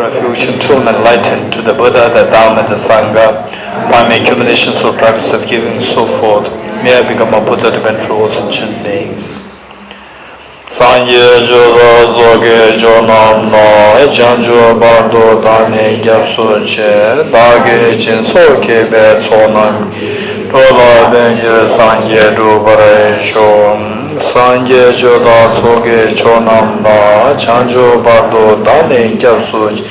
refuge and true enlightened to the Buddha, the Dhamma, and the Sangha, by my accumulations for practice of giving and so forth, may I become a Buddha to benefit all sentient beings. Sangye Jodo Zoge Jonam No Janjo Bardo Dane Gyapso Che Dage Jin Soke Be Sonam Dola Benjir Sangye Dubare Shom Sangye Jodo Zoge Jonam No Janjo Bardo Dane Gyapso Che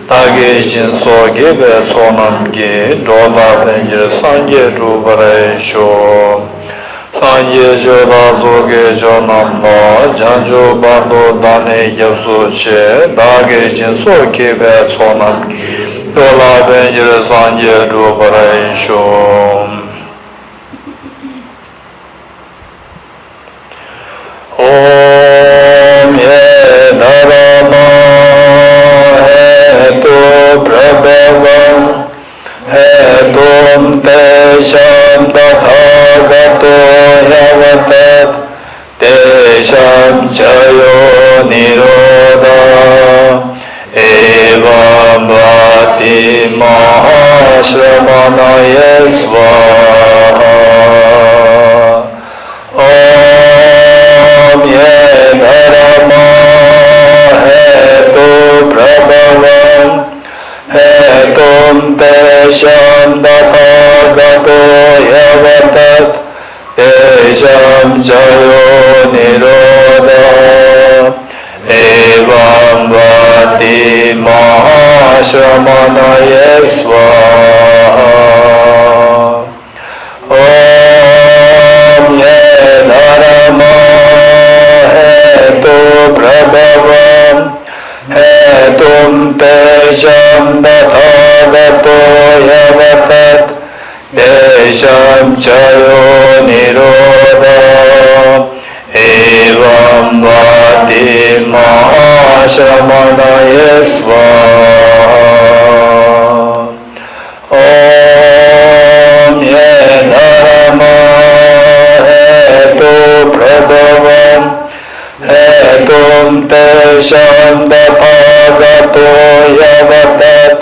Dage Jin Soke Be Sonam Ge Dola Benjir Sangye Dubare Shom Sangye Joda Zoge Jonam No Janjo Bardo Dane Gyapso Che Dage Jin Soke Be Sonam Dola Benjir Sangye Dubare Shom Om Ye Dharma Hetu Prabhavam Hetum Tesham Tathagato Yavatat Tesham Chayo Nirodha Evam Vati Mahashramanaya Svaha Om Ye Dharma Hetu Prabhavam Hetum Tesham Tathagato Yavatat Tesham Chayo Nirodha Evam Vati Mahashramanaya Svaha Om Ye Dharma Hetu Prabhavam Hetum Tesham Tathagato Yavatat Tesham Chayo Nirodha Evam Vati Mahashramanaya Svaha Om Ye Dharma Hetu Prabhavam Hetum Tesham Tathagato Yavatat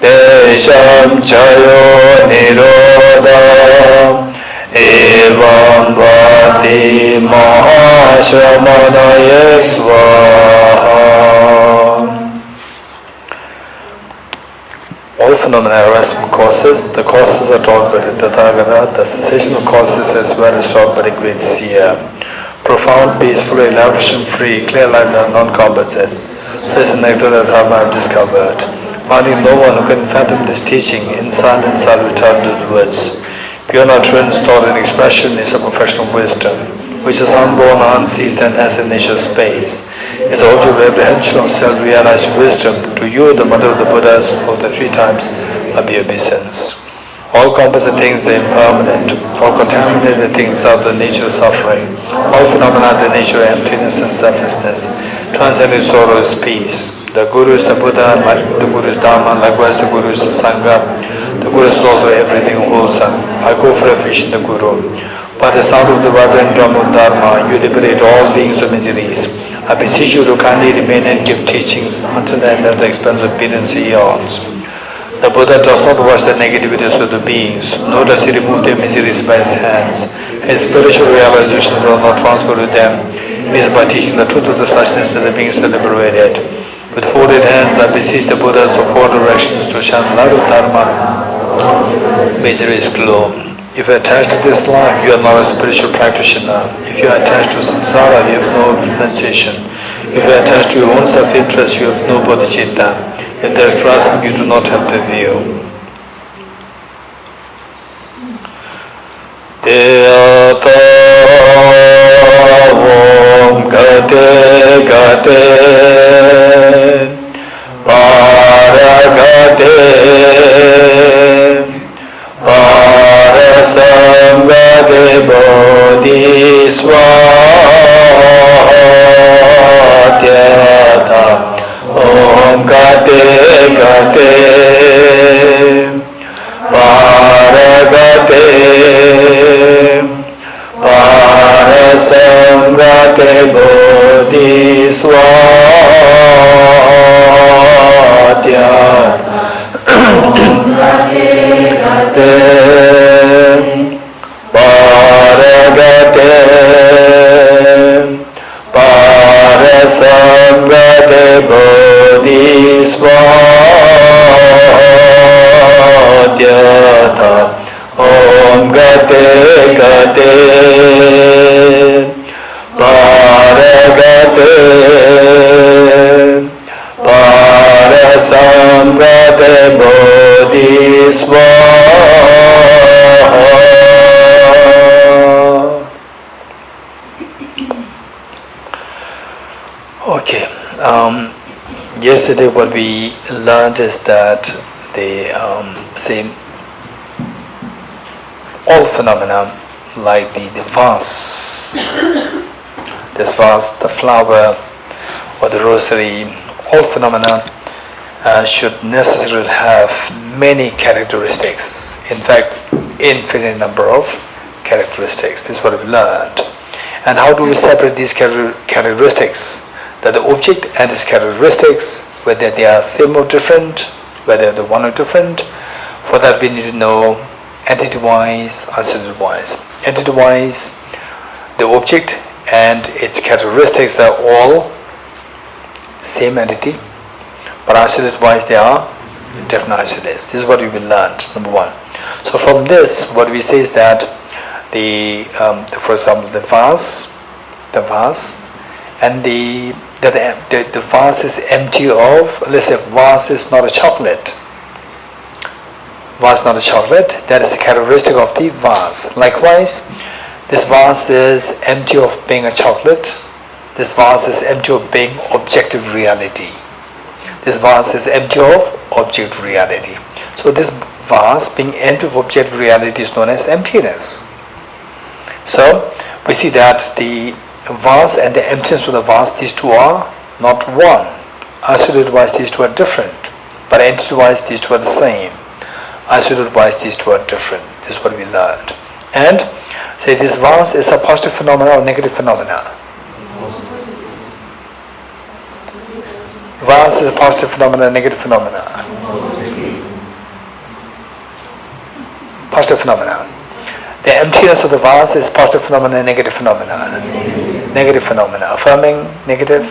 Tesham Chayo Nirodha Evam Vati Mahashramanaya Svaha. All phenomena arise from causes. The causes are taught by the Tathagata. The cessation of causes as well is taught by the great seer. Profound, peaceful, elaboration-free, clear-light and non-composite. Such a nectar that I have discovered. Finding no one who can fathom this teaching in silence, I'll return to the woods. Beyond utterance, thought and expression is a professional wisdom, which is unborn, unceased, and has initial space. Is also the apprehension of self-realized wisdom. To you, the mother of the Buddhas, of the 3 times of the obeisance. All composite things are impermanent. All contaminated things are of the nature of suffering. All phenomena are the nature of emptiness and selflessness. Transcending sorrow is peace. The Guru is the Buddha, like the Guru is Dhamma, likewise the Guru is the Sangha. The Guru is also everything wholesome. I go for refuge in the Guru. By the sound of the vibrant drum of Dharma, you liberate all beings of miseries. I beseech you to kindly remain and give teachings until the end of the expense of billions of eons. The Buddha does not wash the negativities of the beings, nor does he remove their miseries by his hands. His spiritual realizations are not transferred to them. He is by teaching the truth of the suchness that the beings are liberated. With folded hands, I beseech the Buddhas of 4 directions to shine light of Dharma. Misery is gloom. If you are attached to this life, you are not a spiritual practitioner. If you are attached to samsara, you have no renunciation. If you are attached to your own self-interest, you have no bodhicitta. If there is grasping, you do not have the view. Om Gate Gate Paragate Parasangate Bodhiswatyata Om Gate Gate Paragate Parasangate Bodhiswatyata gate paragate parasamgate bodhisvaha. Okay, yesterday what we learned is that the same all phenomena like the vase, this vase, the flower or the rosary, all phenomena should necessarily have many characteristics. In fact, infinite number of characteristics. This is what we learned. And how do we separate these characteristics? That the object and its characteristics, whether they are same or different, whether the one or different. For that we need to know entity-wise, isolated-wise. Entity-wise, the object and its characteristics are all same entity, but isolated-wise they are different isolates. This is what we will learn. Number one. So from this, what we say is that for example, the vase, and the vase is empty of, let's say vase is not a chocolate. Vase not a chocolate, that is a characteristic of the vase. Likewise, this vase is empty of being a chocolate. This vase is empty of being objective reality. This vase is empty of object reality. So this vase being empty of objective reality is known as emptiness. So we see that the vase and the emptiness of the vase, these two are not one. Isolated wise these two are different, but entity wise these two are the same. Isolated wise these two are different. This is what we learned. And say this vase is a positive phenomena or negative phenomena. Vase is a positive phenomena, negative phenomena. Positive phenomena. The emptiness of the vase is positive phenomena, negative phenomena. Negative phenomena. Affirming, negative.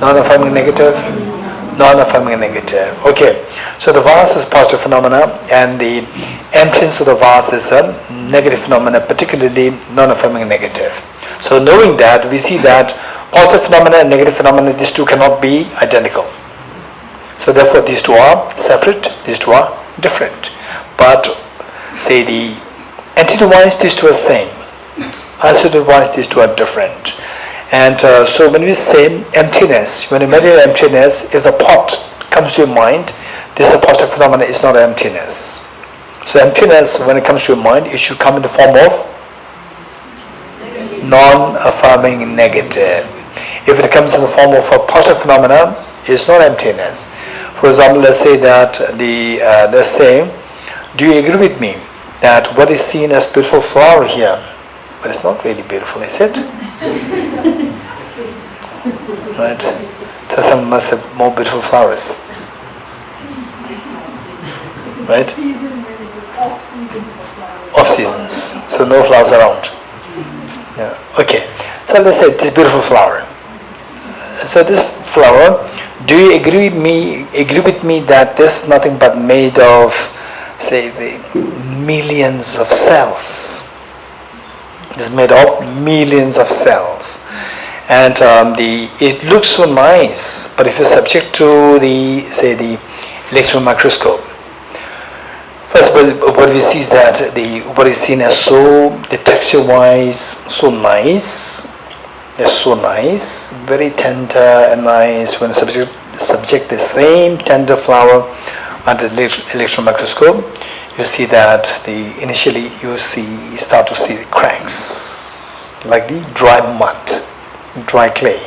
Non-affirming, negative. Non-affirming, negative. Okay. So the vase is positive phenomena, and the emptiness of the vase is a negative phenomena, particularly non-affirming, negative. So knowing that, we see that positive phenomena and negative phenomena, these two cannot be identical. So therefore, these two are separate. These two are different. But say the entity-wise, these two are same. Isolated-wise, these two are different. And so when we say emptiness, when you meditate emptiness, if the pot comes to your mind, this is a positive phenomena, it's not emptiness. So emptiness, when it comes to your mind, it should come in the form of non-affirming negative. If it comes in the form of a positive phenomena, it's not emptiness. For example, let's say that let's say, do you agree with me that what is seen as beautiful flower here, but it's not really beautiful, is it? Right? So some must have more beautiful flowers. Right? Off seasons. So no flowers around. Yeah. Okay. So let's say this beautiful flower. So this flower, do you agree with me that this is nothing but made of, say, the millions of cells? It is made of millions of cells, and it looks so nice. But if you subject to the electron microscope, first what we see is that what is seen as the texture-wise so nice. It's so nice, very tender and nice. When subject the same tender flower under the electron microscope, you see that initially you start to see the cracks, like the dry mud, dry clay,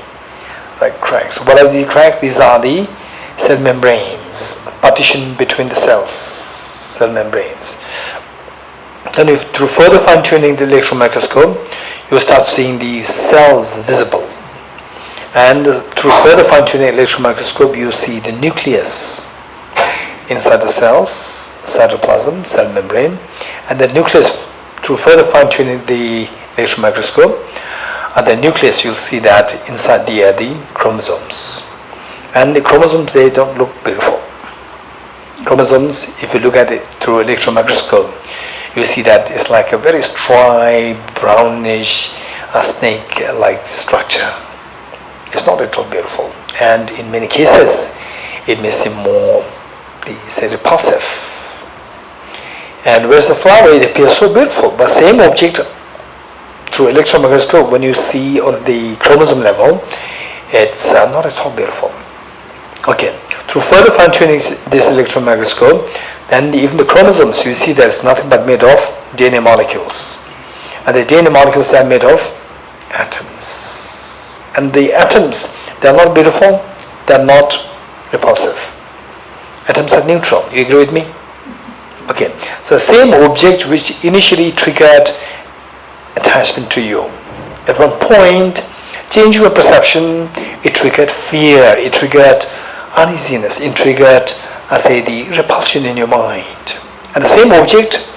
like cracks. What are the cracks? These are the cell membranes, partition between the cells, cell membranes. And if through further fine-tuning the electron microscope, you start seeing the cells visible. And through further fine-tuning the electron microscope, you see the nucleus inside the cells, cytoplasm, cell membrane, and the nucleus, through further fine-tuning the electron microscope, at the nucleus you'll see that inside the chromosomes. And the chromosomes, they don't look beautiful. Chromosomes, if you look at it through electron microscope, you see that it's like a very striped, brownish, snake-like structure. It's not at all beautiful, and in many cases, it may seem more, say, repulsive. And whereas the flower, it appears so beautiful, but same object through electron microscope, when you see on the chromosome level, it's not at all beautiful. Okay, through further fine-tuning this electron microscope, then even the chromosomes, you see that it's nothing but made of DNA molecules. And the DNA molecules are made of atoms. And the atoms, they are not beautiful, they are not repulsive. Atoms are neutral. You agree with me? Okay, so the same object which initially triggered attachment to you, at one point, changing your perception, it triggered fear, it triggered uneasiness, it triggered, the repulsion in your mind. And the same object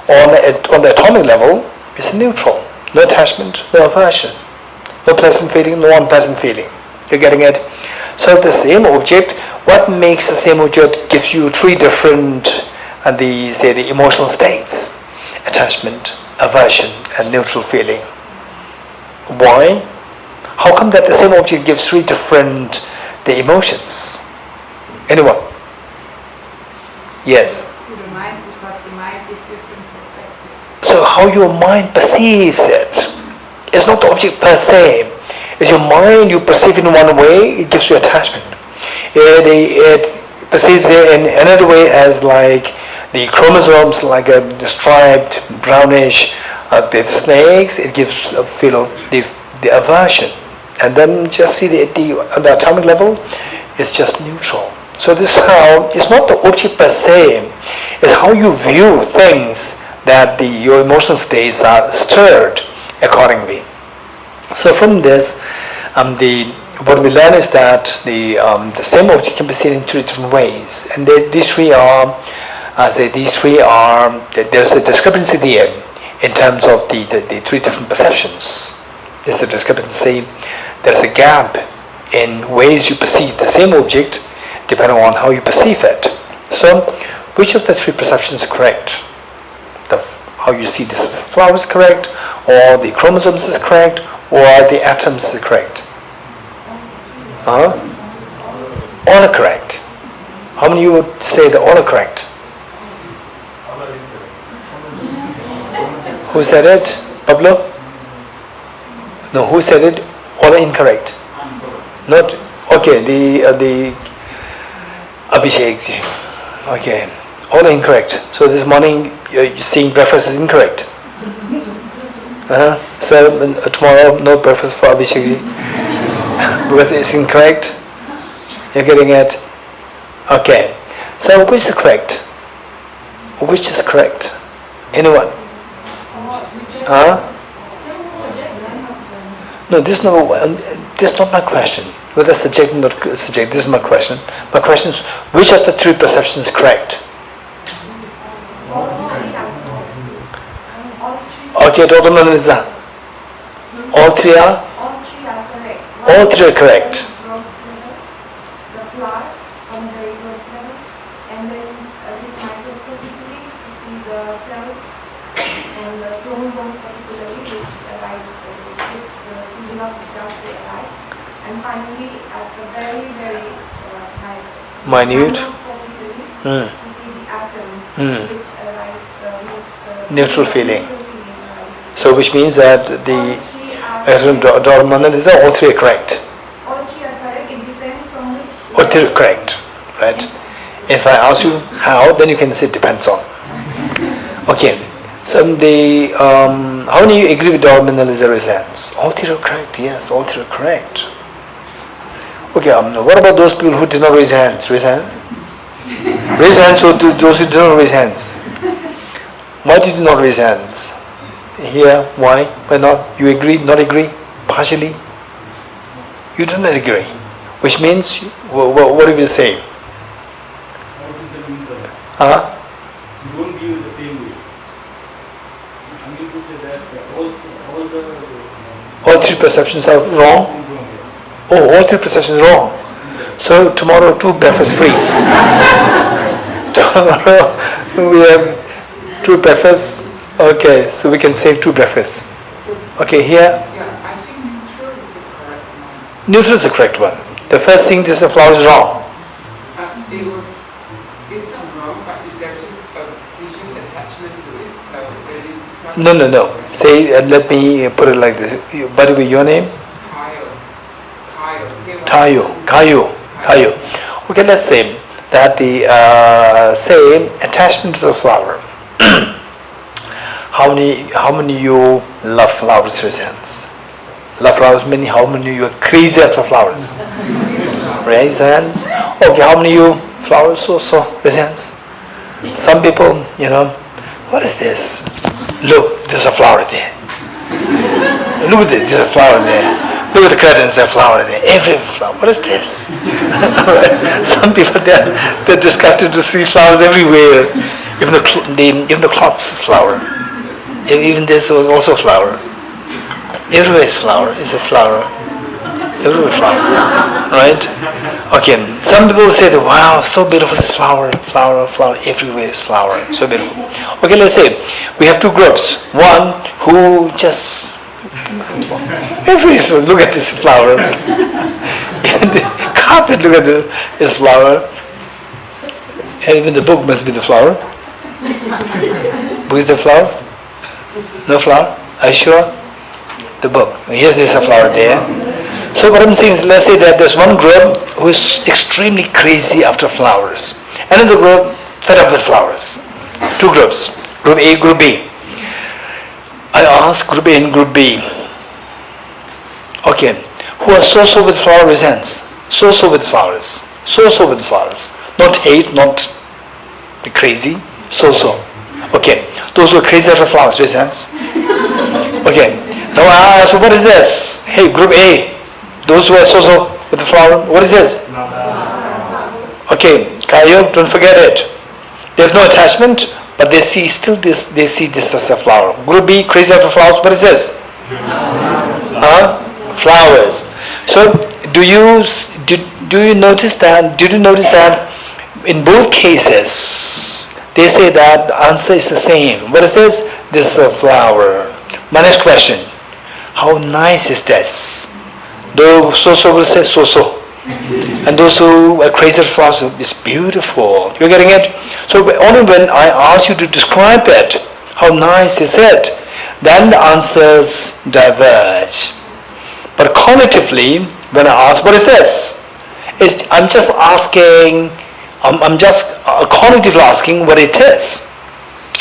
on the atomic level is neutral. No attachment, no aversion, no pleasant feeling, no unpleasant feeling. You're getting it? So the same object, what makes the same object gives you three different the emotional states: attachment, aversion, and neutral feeling. Why? How come that the same object gives three different emotions? Anyone? Yes. The mind, because the mind gives different perspectives. So how your mind perceives it. It's not the object per se. It's your mind, you perceive in one way, it gives you attachment. It perceives it in another way as like the chromosomes, like a striped, brownish, the snakes, it gives a feel of the aversion. And then just see on the atomic level, it's just neutral. So this is how, it's not the object per se, it's how you view things that your emotional states are stirred accordingly. So from this, what we learn is that the same object can be seen in three different ways, and these three are, there's a discrepancy there in terms of the three different perceptions. There's a discrepancy, there's a gap in ways you perceive the same object depending on how you perceive it. So, which of the three perceptions is correct? How you see this as flower is correct, or the chromosomes is correct, or the atoms is correct? All are correct. How many of you would say that all are correct? Who said it? Pablo? No, who said it? All are incorrect. Not okay. The Abhishek ji. Okay, all are incorrect. So this morning you're seeing breakfast is incorrect. So tomorrow no breakfast for Abhishek ji because it's incorrect. You're getting it? Okay. So which is correct? Which is correct? Anyone? No, this is not my question. Whether subject or not subject, this is my question. My question is, which of the three perceptions is correct? Okay, Dr. Manaliza. All three are? All three are correct. All three are correct. The flower on the very gross level, and then with microscopically to see the cells and the chromosomes particularly which arise, which is the fusion of the cells they arise, and finally at the very, very Minute. microscopically to see the atoms which arise, makes the Neutral feeling. arise. So which means that Dr. Manaliza, all three are correct. All three are correct. It depends on which. All three are correct, right? If I ask you how, then you can say depends on. Okay. So how many of you agree with Dr. Manaliza results? All three are correct. Yes, all three are correct. Okay. What about those people who did not raise hands? Raise hands. Raise hands. So those who did not raise hands. Why did you not raise hands? Here, why? Why not? You agree, not agree? Partially? You do not agree. Which means, what do you say? Huh? You won't give it the same way. I'm going to say that all three perceptions are wrong? Oh, all three perceptions are wrong. So tomorrow two breakfast free. Tomorrow we have two breakfasts Okay, so we can save 2 breakfasts. Okay, here, Yeah, I think neutral is the correct one. neutral is the correct one. The first thing, this flower is wrong. It's not wrong, but there's just attachment to it, so it's not. No. Say, let me put it like this. By the way, your name? Kayo. Okay, let's say that the say attachment to the flower. How many you love flowers? Raise hands. Love flowers meaning how many you are crazy after flowers? Raise hands. Okay, how many you flowers also? Raise hands. Some people, what is this? Look, there's a flower there. Look at this, there's a flower there. Look at the curtains, there's a flower there. Every flower. What is this? Some people, they're disgusted to see flowers everywhere. Even the cloths flower. Even this was also flower. Everywhere is flower. It's a flower. Everywhere flower. Right? Okay. Some people say that, wow, so beautiful this flower. Everywhere is flower. So beautiful. Okay, let's say we have 2 groups. One who just everywhere, look at this flower. And the carpet, look at this flower. And even the book must be the flower. Book is the flower? No flower? Are you sure? The book. Yes, there's a flower there. So what I'm saying is, let's say that there's one group who is extremely crazy after flowers. Another group fed up with flowers. 2 groups. Group A, Group B. I ask Group A and Group B. Okay. Who are so with flower raise hands. So with flowers. So with flowers. Not hate, not be crazy. So. Okay. Those who are crazy after flowers raise hands. Okay. Now I ask, what is this? Hey, Group A. Those who are so with the flower, what is this? Okay, Kayo, don't forget it. There's no attachment, but they see this as a flower. Group B, crazy after flowers, what is this? Flowers. So do you notice that? Did you notice that in both cases they say that the answer is the same? What is this? This is a flower. My next question: how nice is this? Those so will say so. And those who are crazy for flowers, it's beautiful. You're getting it? So only when I ask you to describe it, how nice is it, then the answers diverge. But cognitively, when I ask, what is this? I'm just cognitively asking what it is.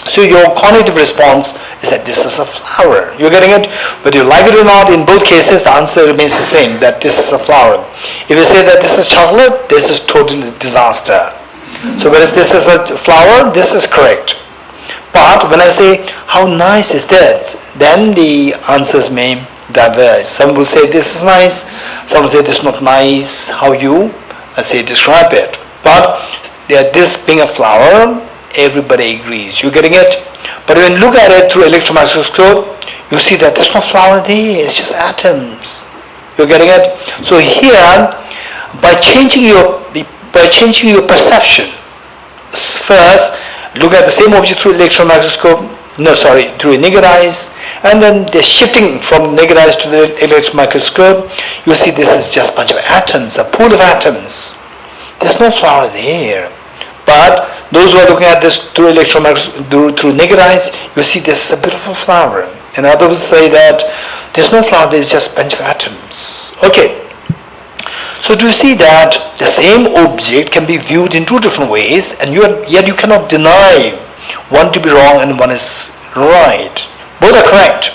So your cognitive response is that this is a flower. You're getting it? Whether you like it or not, in both cases, the answer remains the same, that this is a flower. If you say that this is chocolate, this is totally disaster. So whereas this is a flower, this is correct. But when I say, how nice is that? Then the answers may diverge. Some will say this is nice, some will say this is not nice. How you describe it. But this being a flower, everybody agrees. You getting it? But when you look at it through electron microscope, you see that there's no flower there. It's just atoms. You're getting it? So here, by changing your perception, first look at the same object through electron microscope. Through a naked eyes, and then they're shifting from naked eyes to the electron microscope. You see this is just a bunch of atoms, a pool of atoms. There's no flower there. But those who are looking at this through electron microscope, through naked eyes, you see this is a beautiful flower. And others say that there's no flower, there's just a bunch of atoms. Okay. So to see that the same object can be viewed in 2 different ways, and yet you cannot deny one to be wrong and one is right. Both are correct.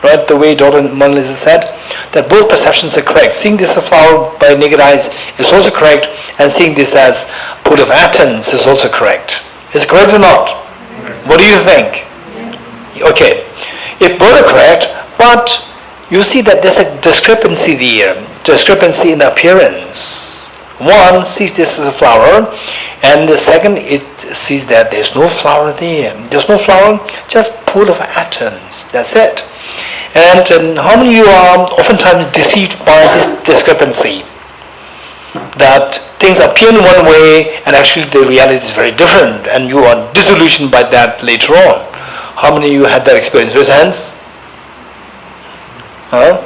Right? The way Dr. Mona Lisa said, that both perceptions are correct. Seeing this as a flower by naked eyes is also correct, and seeing this as a pool of atoms is also correct. Is it correct or not? What do you think? Okay. If both are correct, but you see that there's a discrepancy there, discrepancy in the appearance. One sees this as a flower, and the second it sees that there's no flower there. There's no flower, just pool of atoms. That's it. And how many of you are oftentimes deceived by this discrepancy? That things appear in one way and actually the reality is very different, and you are disillusioned by that later on. How many of you had that experience? Raise hands. Huh?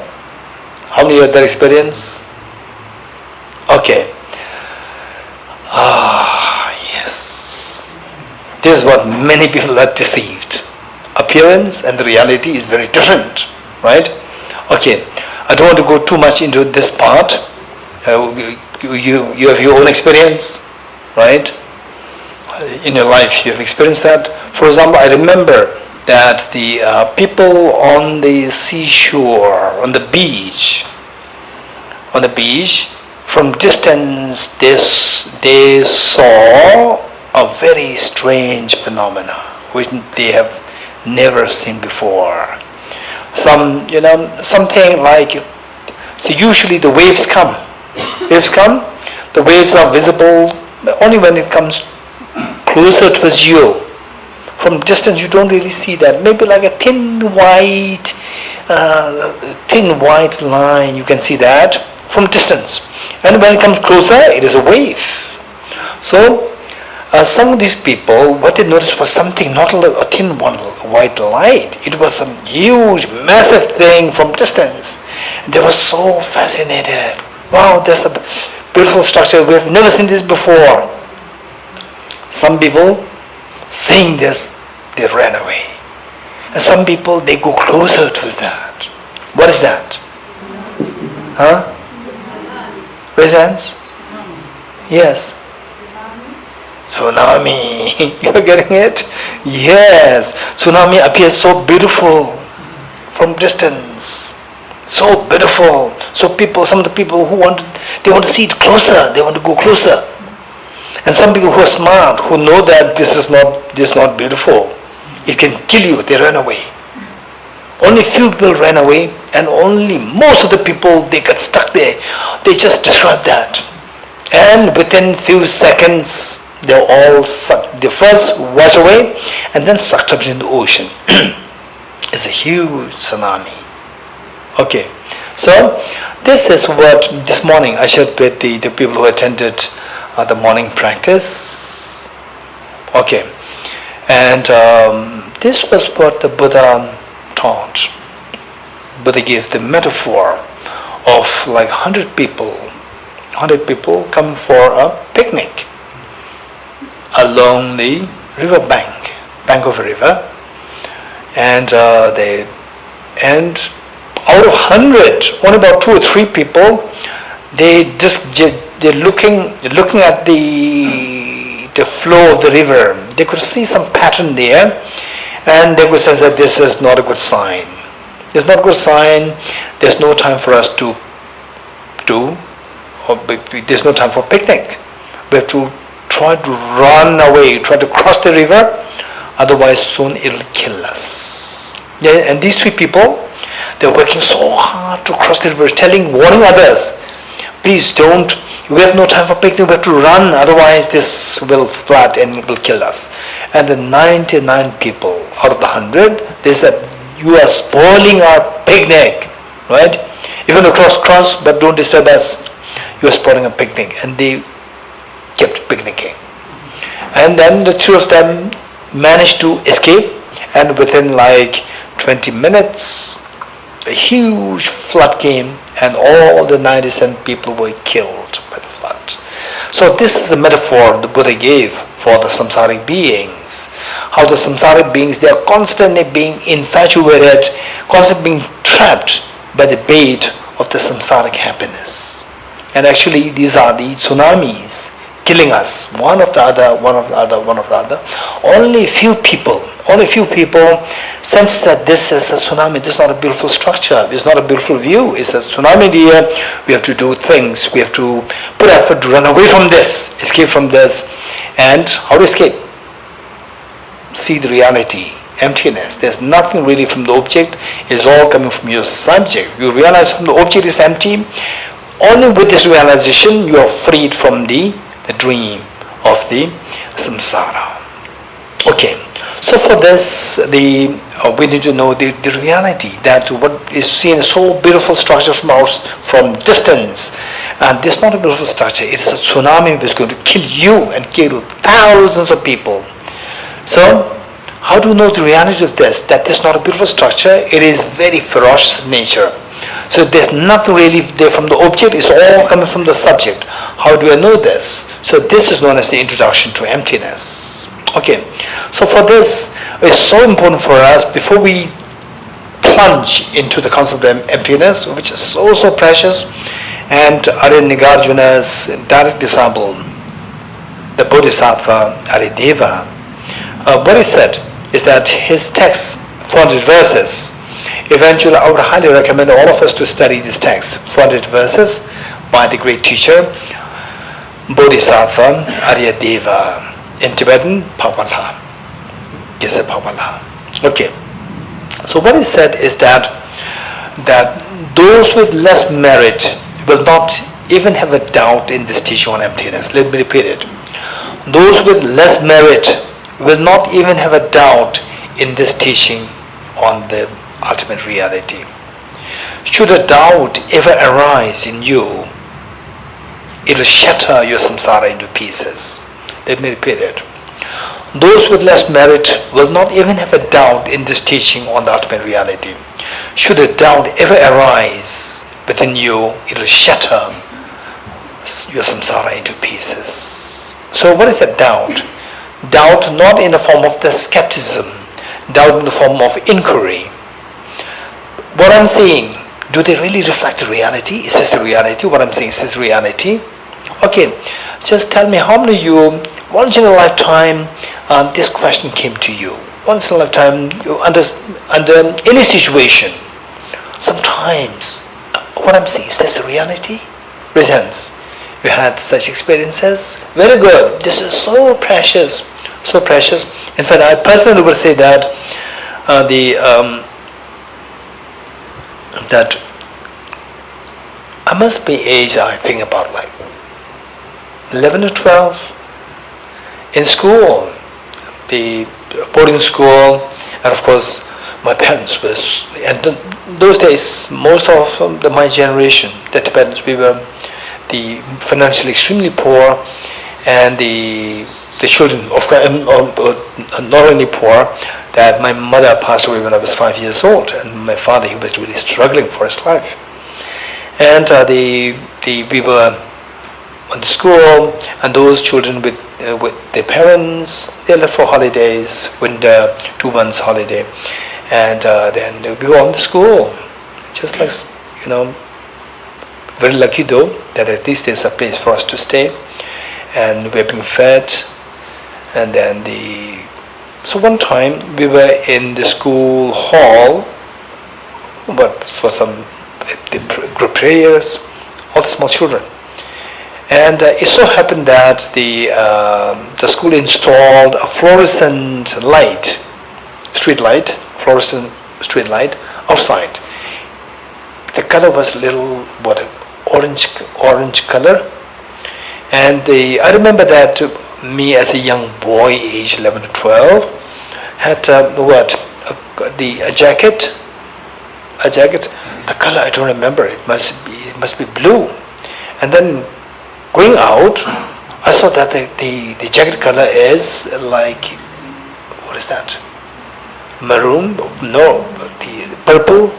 How many of you had that experience? Okay. Yes. This is what many people are deceived. Appearance and the reality is very different, right? Okay. I don't want to go too much into this part. You have your own experience, right? In your life, you have experienced that. For example, I remember that the people on the seashore, on the beach, from distance, they saw a very strange phenomena which they have never seen before. Something like, so usually the waves come. The waves are visible only when it comes closer towards you. From distance you don't really see that. Maybe like a thin white line, you can see that from distance. And when it comes closer, it is a wave. So some of these people, what they noticed was something, not a thin white light. It was some huge, massive thing from distance. And they were so fascinated. Wow, there's a beautiful structure. We have never seen this before. Some people, seeing this, they ran away. And some people, they go closer to that. What is that? Huh? Raise hands. Yes. Tsunami. You're getting it? Yes. Tsunami appears so beautiful from distance. So beautiful. So some of the people they want to see it closer. They want to go closer. And some people who are smart, who know that this is not beautiful, it can kill you, they run away. Only few people ran away, and only most of the people, they got stuck there. They just described that. And within few seconds, they all sucked. They first washed away, and then sucked up into the ocean. It's a huge tsunami. Okay, so this is what this morning I shared with the people who attended the morning practice. Okay, and this was what the Buddha taught. Buddha gave the metaphor of like 100 people come for a picnic along the river bank of a river, and out of 100, only about 2 or 3 people, they're looking at the flow of the river. They could see some pattern there, and they could say that this is not a good sign. It's not a good sign. There's no time for us there's no time for picnic. We have to try to run away, try to cross the river, otherwise soon it will kill us. Yeah, and these 3 people, they're working so hard to cross the river, warning others, please don't, we have no time for picnic, we have to run, otherwise this will flood and it will kill us. And the 99 people out of the 100, they said, you are spoiling our picnic, right? You're going to cross, but don't disturb us. You are spoiling a picnic. And they kept picnicking. And then the 2 of them managed to escape, and within like 20 minutes, a huge flood came, and all the 97 people were killed by the flood. So this is a metaphor the Buddha gave for the samsaric beings. How the samsaric beings, they are constantly being infatuated, constantly being trapped by the bait of the samsaric happiness. And actually these are the tsunamis killing us, one after the other. Only few people sense that this is a tsunami, this is not a beautiful structure, this is not a beautiful view, it's a tsunami here, we have to do things, we have to put effort to run away from this, escape from this. And how to escape? See the reality, emptiness. There's nothing really from the object, it's all coming from your subject. You realize from the object is empty, only with this realization you are freed from the dream of the samsara. Okay, so for this, we need to know the reality, that what is seen as so beautiful structure from distance, and this is not a beautiful structure, it is a tsunami which is going to kill you and kill thousands of people. So, How do you know the reality of this? That this is not a beautiful structure, it is very ferocious nature. So there's nothing really there from the object, it's all coming from the subject. How do I know this? So this is known as the introduction to emptiness. Okay, so for this, it's so important for us before we plunge into the concept of emptiness, which is so, so precious. And Arya Nagarjuna's direct disciple, the Bodhisattva Arideva, what he said is that his text, 400 verses, eventually I would highly recommend all of us to study this text, 400 verses by the great teacher, Bodhisattva Aryadeva, in Tibetan, Pawala. Yes, Pawala. Okay. So what he said is that those with less merit will not even have a doubt in this teaching on emptiness. Let me repeat it. Those with less merit will not even have a doubt in this teaching on the ultimate reality. Should a doubt ever arise in you, it will shatter your samsara into pieces. Let me repeat it. Those with less merit will not even have a doubt in this teaching on the ultimate reality. Should a doubt ever arise within you, it will shatter your samsara into pieces. So what is that doubt? Doubt not in the form of the skepticism, doubt in the form of inquiry. What I'm saying, do they really reflect the reality? Is this the reality? What I'm saying, is this reality? Okay, just tell me how many of you, once in a lifetime, this question came to you. Once in a lifetime, you under any situation, sometimes, what I'm saying, is this the reality? Raise hands. You had such experiences? Very good. This is so precious, so precious. In fact, I personally would say that that I must be aged, I think about like 11 or 12 in school, the boarding school, and of course my parents were, and those days most of my generation, the Tibetans, we were the financially extremely poor, and the children of not only poor, that my mother passed away when I was 5 years old, and my father, he was really struggling for his life. And we were on the school, and those children with their parents, they left for holidays, winter, 2 months holiday, and then we were on the school, just like, very lucky though that at least there's a place for us to stay, and we're being fed. And then so one time we were in the school hall, but for some group prayers, all the small children. And it so happened that the school installed a fluorescent fluorescent street light outside. The color was little orange color, and I remember that me as a young boy, age 11 to 12, had a jacket. The color I don't remember. It must be blue. And then going out, I saw that the jacket color is like, what is that? Maroon? No, the purple.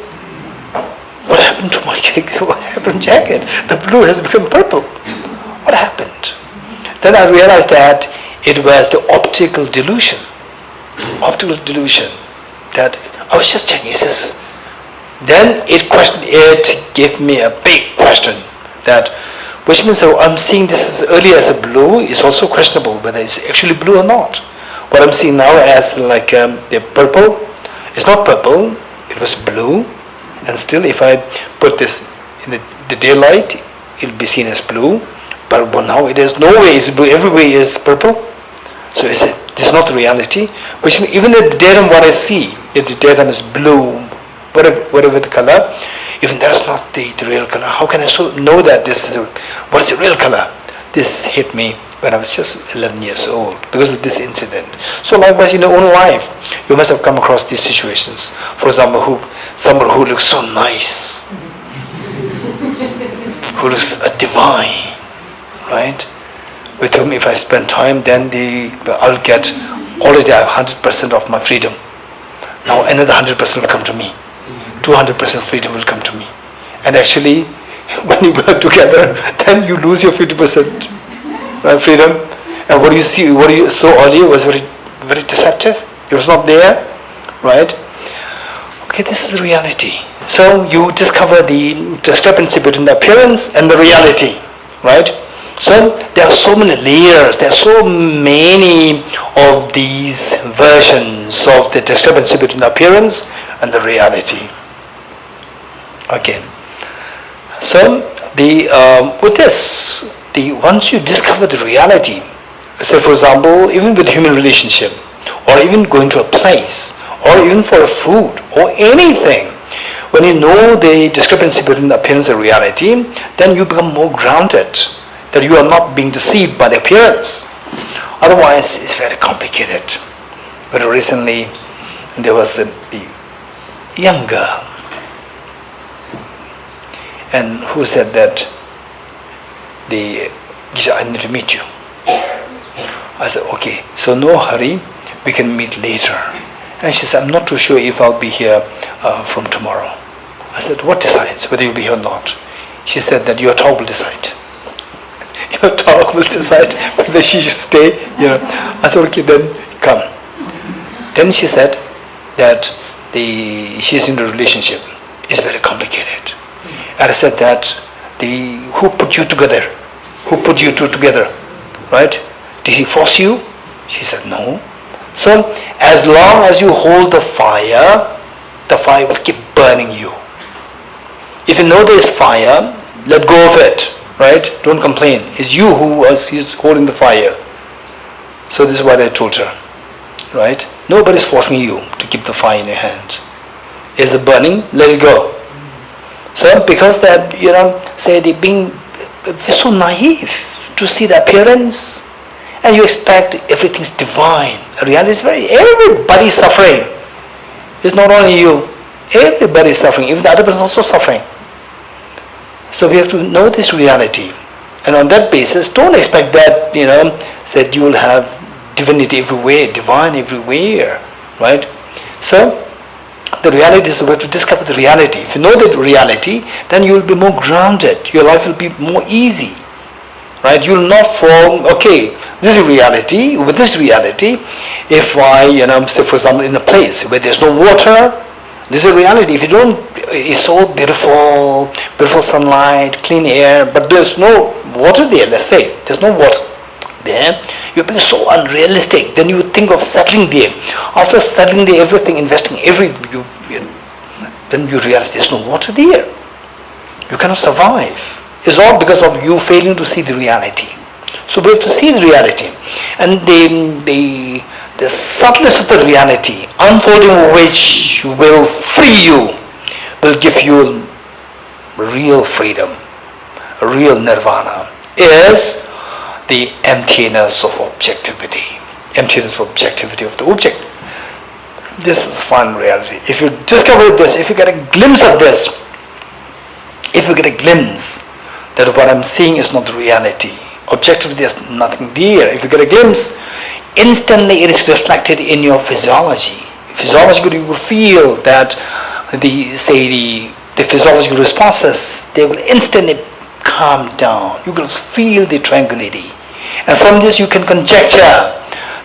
What happened to my jacket? What happened to jacket? The blue has become purple. What happened? Then I realized that it was the optical delusion. That I was just checking. Then it gave me a big question. Which means that I'm seeing this as early as a blue is also questionable whether it's actually blue or not. What I'm seeing now as like the purple, it's not purple, it was blue, and still if I put this in the daylight, it'll be seen as blue, but now it is no way it's blue, every way is purple. So this is not the reality, which means even at the daytime what I see, if the daytime is blue, whatever the color, even that is not the real color. How can I know that what is the real color? This hit me when I was just 11 years old because of this incident. So likewise in your own life, you must have come across these situations. For example, someone who looks so nice, who looks divine, right? With whom if I spend time, then I'll get Already I have 100% of my freedom. Now another 100% will come to me. 200% freedom will come to me. And actually, when you work together, then you lose your 50% freedom. And what you saw earlier was very, very deceptive. It was not there, right? Okay, this is the reality. So you discover the discrepancy between the appearance and the reality, right? So there are so many layers, there are so many of these versions of the discrepancy between the appearance and the reality. Okay. So with this, once you discover the reality, say for example, even with human relationship, or even going to a place, or even for a food, or anything, when you know the discrepancy between the appearance and reality, then you become more grounded, that you are not being deceived by the appearance. Otherwise, it's very complicated. But recently, there was a young girl, and who said that I need to meet you. I said, okay, so no hurry, we can meet later. And she said, I'm not too sure if I'll be here from tomorrow. I said, what decides whether you'll be here or not? She said that your talk will decide. Your talk will decide whether she should stay. I said, okay, then come. Then she said that she's in a relationship. It's very complicated. And I said that who put you together? Who put you two together? Right? Did he force you? She said, no. So as long as you hold the fire will keep burning you. If you know there is fire, let go of it. Right? Don't complain. It's you who's holding the fire. So this is what I told her. Right? Nobody's forcing you to keep the fire in your hand. Is it burning? Let it go. So because that, say we're so naive to see the appearance, and you expect everything's divine. Reality is everybody's suffering. It's not only you. Everybody's suffering. Even the other person is also suffering. So we have to know this reality. And on that basis, don't expect that, that you will have divinity everywhere, divine everywhere, right? So the reality is the way to discover the reality. If you know the reality, then you will be more grounded. Your life will be more easy, right? You will not fall, okay, this is reality. With this reality, if I, say for example, in a place where there's no water, this is a reality. If you don't, it's so beautiful, beautiful sunlight, clean air, but there's no water there, let's say, there's no water there, you're being so unrealistic. Then you think of settling there. After settling there, everything, investing then you realize there's no water there. You cannot survive. It's all because of you failing to see the reality. So we have to see the reality. And the subtlest of the reality, unfolding which will free you, will give you real freedom, real nirvana, is the emptiness of objectivity. Emptiness of objectivity of the object. This is fun reality. If you discover this, if you get a glimpse of this, if you get a glimpse that what I'm seeing is not the reality, objectively there's nothing there. If you get a glimpse, instantly it is reflected in your physiology. Physiologically you will feel that the physiological responses, they will instantly calm down. You will feel the tranquility. And from this you can conjecture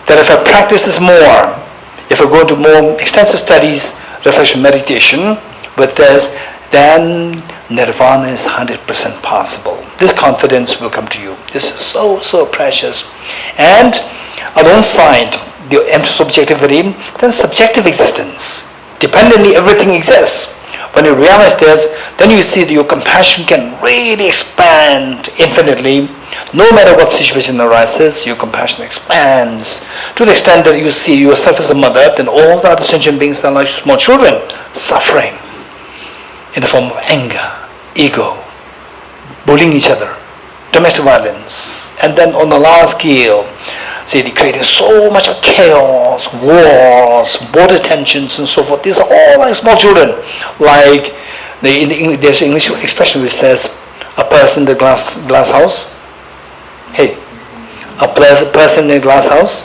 that if I practice this more, if I go into more extensive studies, reflection, meditation with this, then nirvana is 100% possible. This confidence will come to you. This is so, so precious. And alongside the empty subjectivity, then subjective existence. Dependently, everything exists. When you realize this, then you see that your compassion can really expand infinitely. No matter what situation arises, your compassion expands to the extent that you see yourself as a mother, then all the other sentient beings are like small children suffering in the form of anger, ego, bullying each other, domestic violence, and then on the large scale, they're creating so much of chaos, wars, border tensions, and so forth. These are all like small children. Like there's an English expression which says, a person in the glass house. Hey, a person in a glass house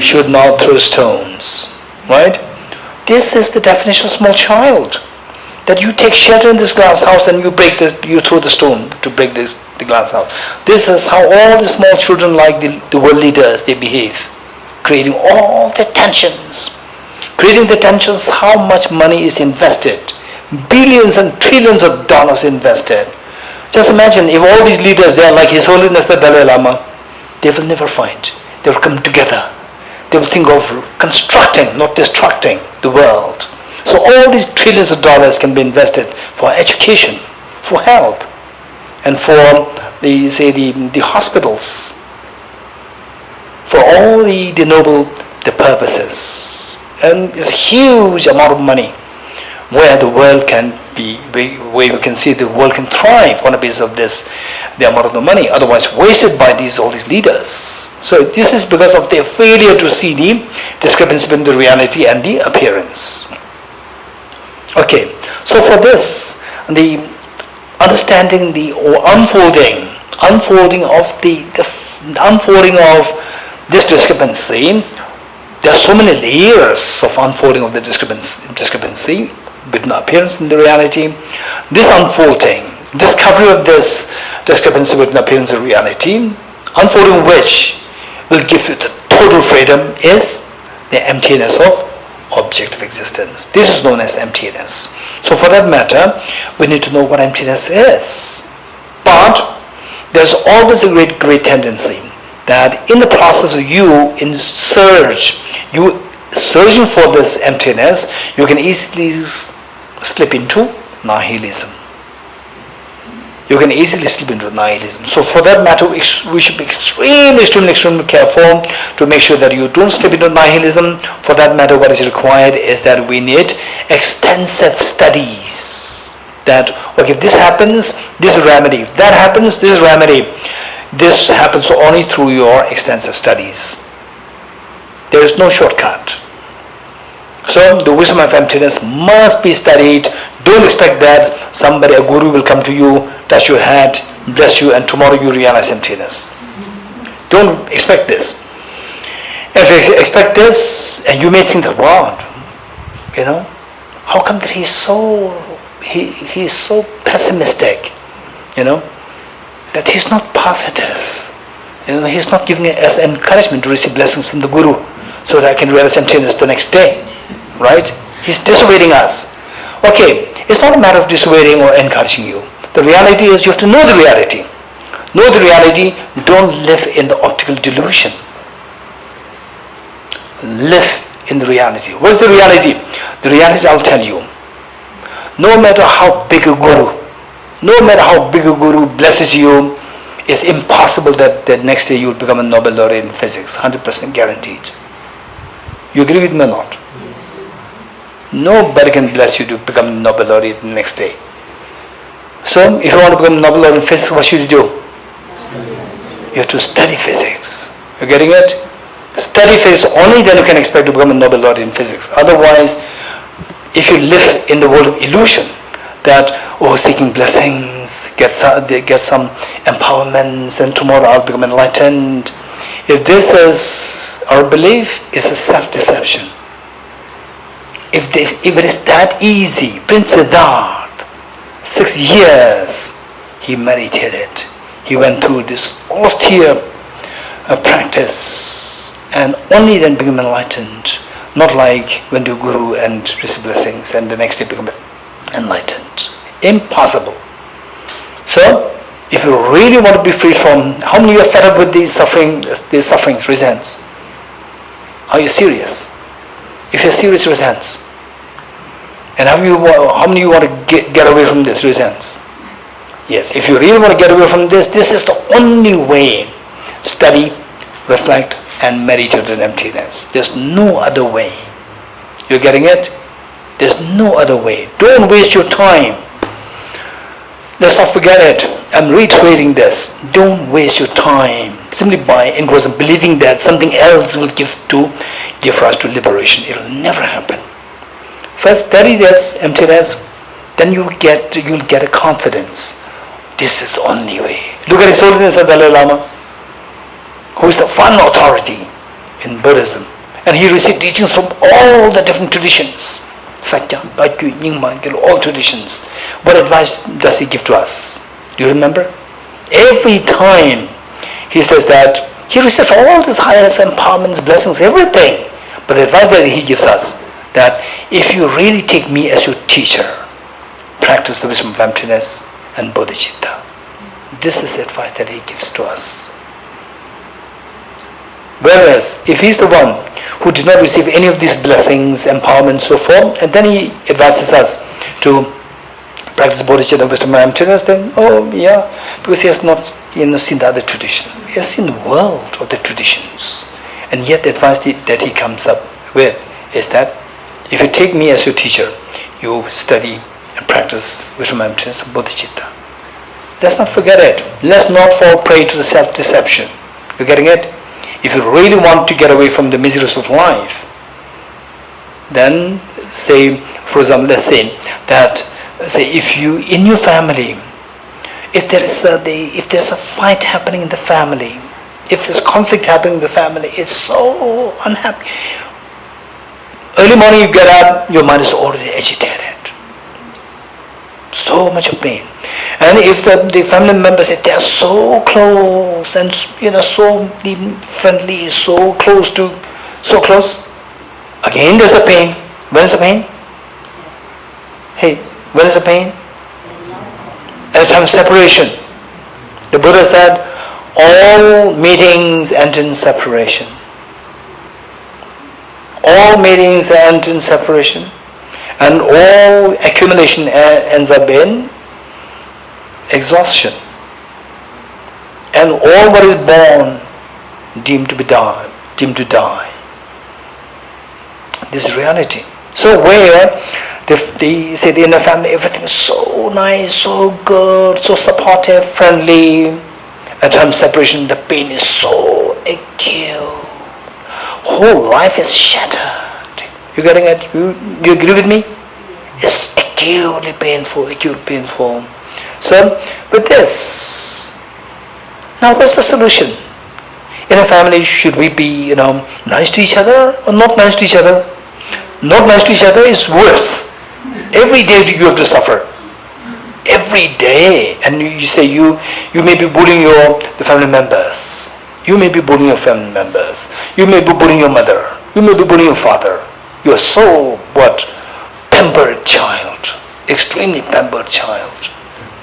should not throw stones. Right? This is the definition of small child. That you take shelter in this glass house and you throw the stone to break the glass house. This is how all the small children, like the world leaders, they behave. Creating all the tensions. Creating the tensions, how much money is invested. Billions and trillions of dollars invested. Just imagine if all these leaders, they are like His Holiness the Dalai Lama, they will never fight. They will come together. They will think of constructing, not destructing the world. So all these trillions of dollars can be invested for education, for health, and for the hospitals, for all the noble purposes. And it's a huge amount of money where the world can be, where we can see the world can thrive on the basis of this, the amount of the money, otherwise wasted by all these leaders. So this is because of their failure to see the discrepancy between the reality and the appearance. Okay, so for this, the understanding the unfolding of this discrepancy, there are so many layers of unfolding of the discrepancy between appearance and the reality. This unfolding, discovery of this discrepancy between appearance and reality, unfolding which will give you the total freedom, is the emptiness of objective existence. This is known as emptiness. So for that matter, we need to know what emptiness is. But there's always a great tendency that in the process of you searching for this emptiness, you can easily slip into nihilism. You can easily slip into nihilism. So for that matter, we should be extremely careful to make sure that you don't slip into nihilism. For that matter, what is required is that we need extensive studies. That, okay, if this happens, this is remedy. If that happens, this is remedy. This happens only through your extensive studies. There is no shortcut. So the wisdom of emptiness must be studied. Don't expect that somebody, a guru, will come to you, touch your head, bless you, and tomorrow you realize emptiness. Don't expect this. If you expect this, and you may think that, wow, how come that he's so pessimistic, that he's not positive. He's not giving us encouragement to receive blessings from the guru so that I can realize emptiness the next day, right? He's dissuading us. Okay, it's not a matter of dissuading or encouraging you. The reality is you have to know the reality. Know the reality, don't live in the optical delusion. Live in the reality. What is the reality? The reality, I'll tell you. No matter how big a guru blesses you, it's impossible that the next day you will become a Nobel laureate in physics, 100% guaranteed. You agree with me or not? Nobody can bless you to become a Nobel laureate the next day. So, if you want to become a Nobel laureate in physics, what should you do? You have to study physics. You're getting it? Study physics, only then you can expect to become a Nobel laureate in physics. Otherwise, if you live in the world of illusion, that, seeking blessings, get some empowerments, and tomorrow I'll become enlightened. If this is our belief, it's a self-deception. If it is that easy, Prince Siddhartha, 6 years he meditated. He went through this austere practice and only then became enlightened. Not like went to Guru and received blessings and the next day become enlightened. Impossible. So, if you really want to be free from, how many are fed up with these sufferings, resents? Are you serious? If you're serious, resents. And how many you want to get away from this, resents? Yes, if you really want to get away from this is the only way. Study, reflect, and meditate on emptiness. There's no other way. You're getting it? There's no other way. Don't waste your time. Let's not forget it. I'm reiterating this. Don't waste your time simply by engrossing, believing that something else will give rise to liberation. It will never happen. First study this emptiness, then you'll get a confidence. This is the only way. Look at His Holiness the Dalai Lama, who is the final authority in Buddhism. And he received teachings from all the different traditions. Satya, Bhakti, Nyingma, all traditions. What advice does he give to us? Do you remember? Every time he says that he received all these highest empowerments, blessings, everything. But the advice that he gives us, that if you really take me as your teacher, practice the wisdom of emptiness and Bodhicitta. This is the advice that he gives to us. Whereas, if he's the one who did not receive any of these blessings, empowerment, so forth, and then he advises us to practice bodhicitta, wisdom and emptiness, then, oh yeah, because he has not seen the other tradition. He has seen the world of the traditions. And yet the advice that he comes up with is that if you take me as your teacher, you study and practice wisdom and emptiness and bodhicitta. Let's not forget it. Let's not fall prey to the self-deception. You getting it? If you really want to get away from the miseries of life, then say, for example, let's say that, if you, in your family, if there's a fight happening in the family, if there's conflict happening in the family, it's so unhappy. Early morning you get up, your mind is already agitated. So much of pain. And if the family members, if they are so close and so friendly, so close, again there's a pain. When is the pain? Hey, when is the pain? At the time of separation. The Buddha said, all meetings end in separation. All meetings end in separation. And all accumulation ends up in exhaustion. And all what is born deemed to die. This is reality. So where they say in the family everything is so nice, so good, so supportive, friendly, at time of separation the pain is so acute. Whole life is shattered. You getting it? You agree with me? It's acutely painful. So, with this, now what's the solution? In a family, should we be, nice to each other or not nice to each other? Not nice to each other is worse. Every day you have to suffer. Every day. And you say you may be bullying the family members. You may be bullying your family members. You may be bullying your mother. You may be bullying your father. You are so, pampered child. Extremely pampered child.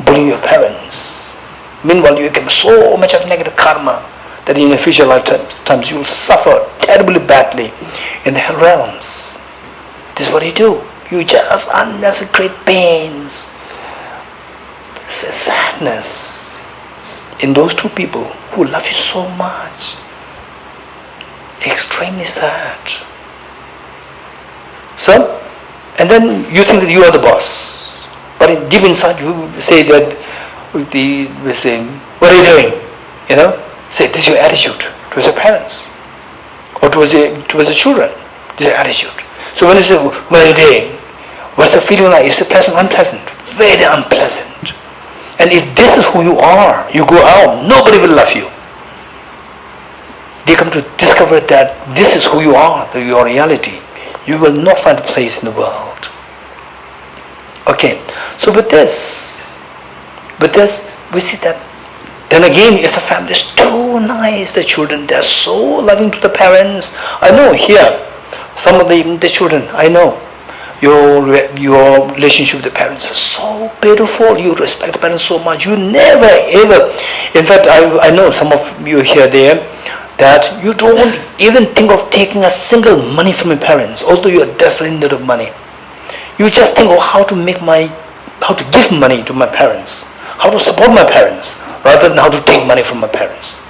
Bullying your parents. Meanwhile, you get so much of negative karma that in the future lifetimes you will suffer terribly badly in the hell realms. This is what you do. You just unnecessary create pains, sadness in those two people who love you so much. Extremely sad. So, and then you think that you are the boss, but deep inside you say that we say, what are you doing? Say this is your attitude towards your parents or towards the children. This is your attitude. So when you say, what are you doing? What's the feeling like? Is it pleasant or unpleasant? Very unpleasant. And if this is who you are, you go out, nobody will love you. They come to discover that this is who you are, your reality. You will not find a place in the world. Okay, so with this, we see that then again, if the family is too nice, the children, they're so loving to the parents. I know here, some of the children, I know, your relationship with the parents is so beautiful. You respect the parents so much. You never ever, in fact, I know some of you here there, that you don't even think of taking a single money from your parents, although you are desperately in need of money. You just think of how to give money to my parents, how to support my parents, rather than how to take money from my parents.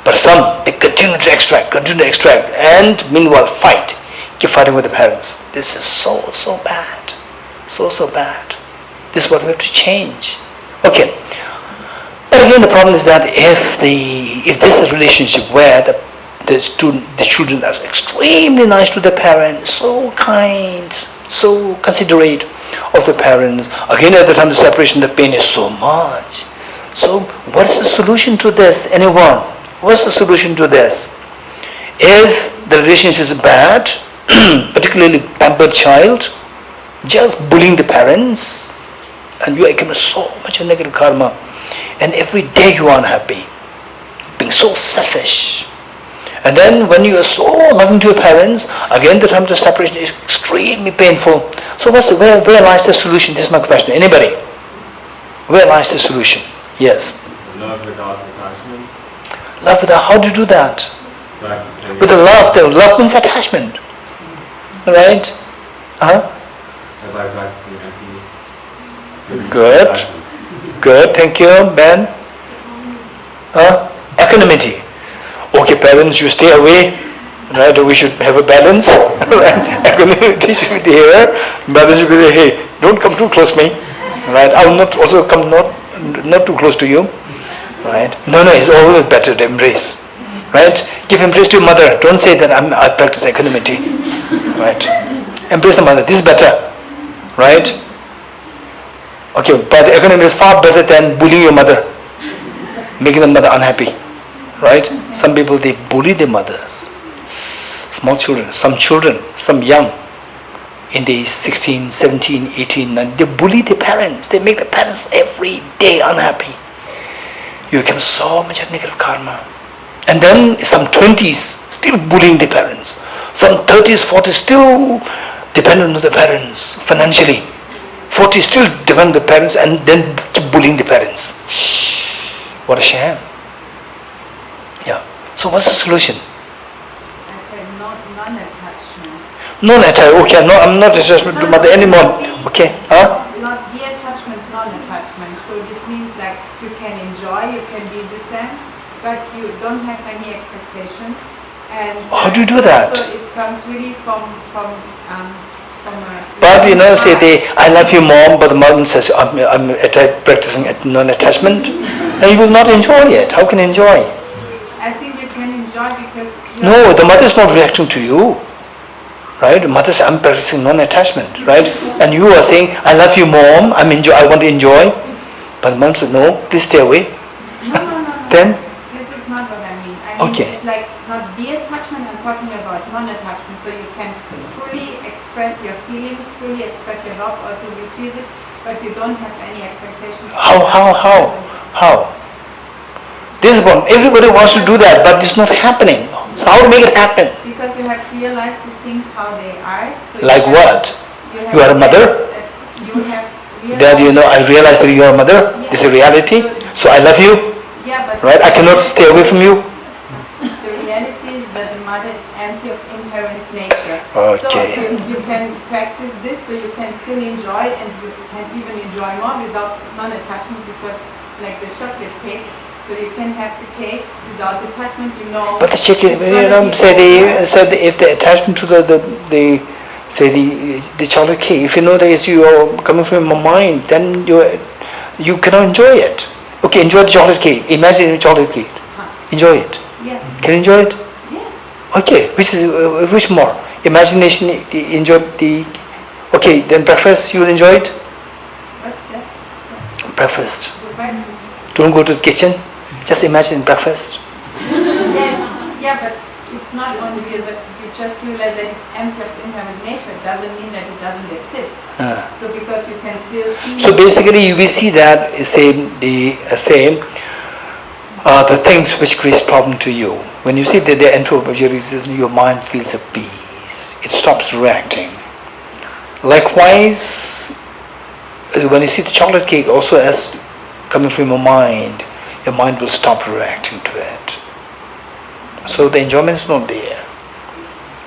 But some, they continue to extract, and meanwhile keep fighting with the parents. This is so bad, so bad. This is what we have to change. Okay. But again, the problem is that if this is a relationship where the children are extremely nice to their parents, so kind, so considerate of the parents, again at the time of separation the pain is so much. So what is the solution to this? Anyone? What's the solution to this? If the relationship is bad, particularly pampered child, just bullying the parents, and you accumulate so much of negative karma, and every day you are unhappy, being so selfish. And then when you are so loving to your parents, again the time of the separation is extremely painful. So where lies the solution? This is my question. Anybody? Where lies the solution? Yes. Love without attachment. Love without, how do you do that? Practicing. With the love means attachment. Right? Huh? So by practicing emptiness. Good. Good, thank you, Ben. Equanimity. Okay, parents, you stay away. Right? We should have a balance. Right? Equanimity should be there. Balance should be there. Hey, don't come too close to me. Right? I will not also come not too close to you. Right? No, it's always better to embrace. Right? Give embrace to your mother. Don't say that I practice equanimity. Right? Embrace the mother. This is better. Right? Okay, but equanimity is far better than bullying your mother, making the mother unhappy. Right? Some people, they bully their mothers. Small children, some young, in the 16, 17, 18, 19, they bully their parents. They make the parents every day unhappy. You become so much of negative karma. And then some 20s still bullying the parents. Some 30s, 40s still dependent on the parents financially. 40s still depend on the parents and then keep bullying the parents. What a shame. Yeah. So what's the solution? I said non-attachment. Non-attachment. Okay, no, I'm not attachment to mother anymore. Okay. Huh? Not de-attachment, non-attachment. So this means like you can enjoy, you can be with them, but you don't have any expectations. And how do you do that? So it comes really from but say I love you, mom, but the mom says I'm practicing non-attachment, and you will not enjoy it. How can you enjoy? I think you can enjoy because no, the mother is not reacting to you. Right? The mother says I'm practicing non-attachment, right? And you are saying I love you, mom, I want to enjoy. But mom says no, please stay away. No. Then? This is not what I mean. I mean okay. It's like not de-attachment, I'm talking about non-attachment. So you can fully express your feelings, fully express your love, also receive it, but you don't have any expectations. How? This is one. Everybody wants to do that, but it's not happening. So how to make it happen? Because you have realized these things how they are. So like what? You are a mother? You have that I realize that you are a mother. Yes. This is a reality. So I love you. Yeah, but right? I cannot stay away from you. The reality is that the mother is empty of inherent nature. Okay. So you can practice this, so you can still enjoy, and you can even enjoy more without non-attachment, because like the chocolate cake, so you can have the cake without attachment, But the chicken, said if the attachment to the chocolate cake, if you know that you are coming from your mind, then you cannot enjoy it. Okay, enjoy the chocolate cake. Imagine a chocolate cake. Enjoy it. Yeah. Can you enjoy it? Yes. Okay, which more? Imagination, enjoy the. Okay, then breakfast, you will enjoy it. Breakfast. Don't go to the kitchen. Just imagine breakfast. Yes. Yeah, but it's not only because you just realize that it's empty of inherent nature. It doesn't mean that it doesn't exist. So because you can still feel. So basically, you will see that the things which creates problem to you. When you see that they enter your resistance, your mind feels a peace. It stops reacting. Likewise, when you see the chocolate cake also as coming from your mind will stop reacting to it. So the enjoyment is not there.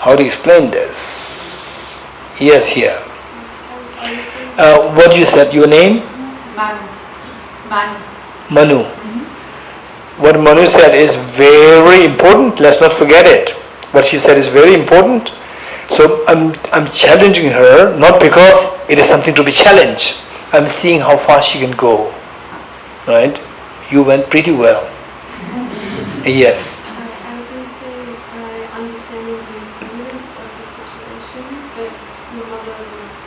How do you explain this? Yes, here. What you said, your name? Manu. What Manu said is very important. Let's not forget it. What she said is very important. So I'm challenging her, not because it is something to be challenged. I'm seeing how far she can go. Right? You went pretty well. Yes. I was going to say, understanding the impermanence of the situation, but your mother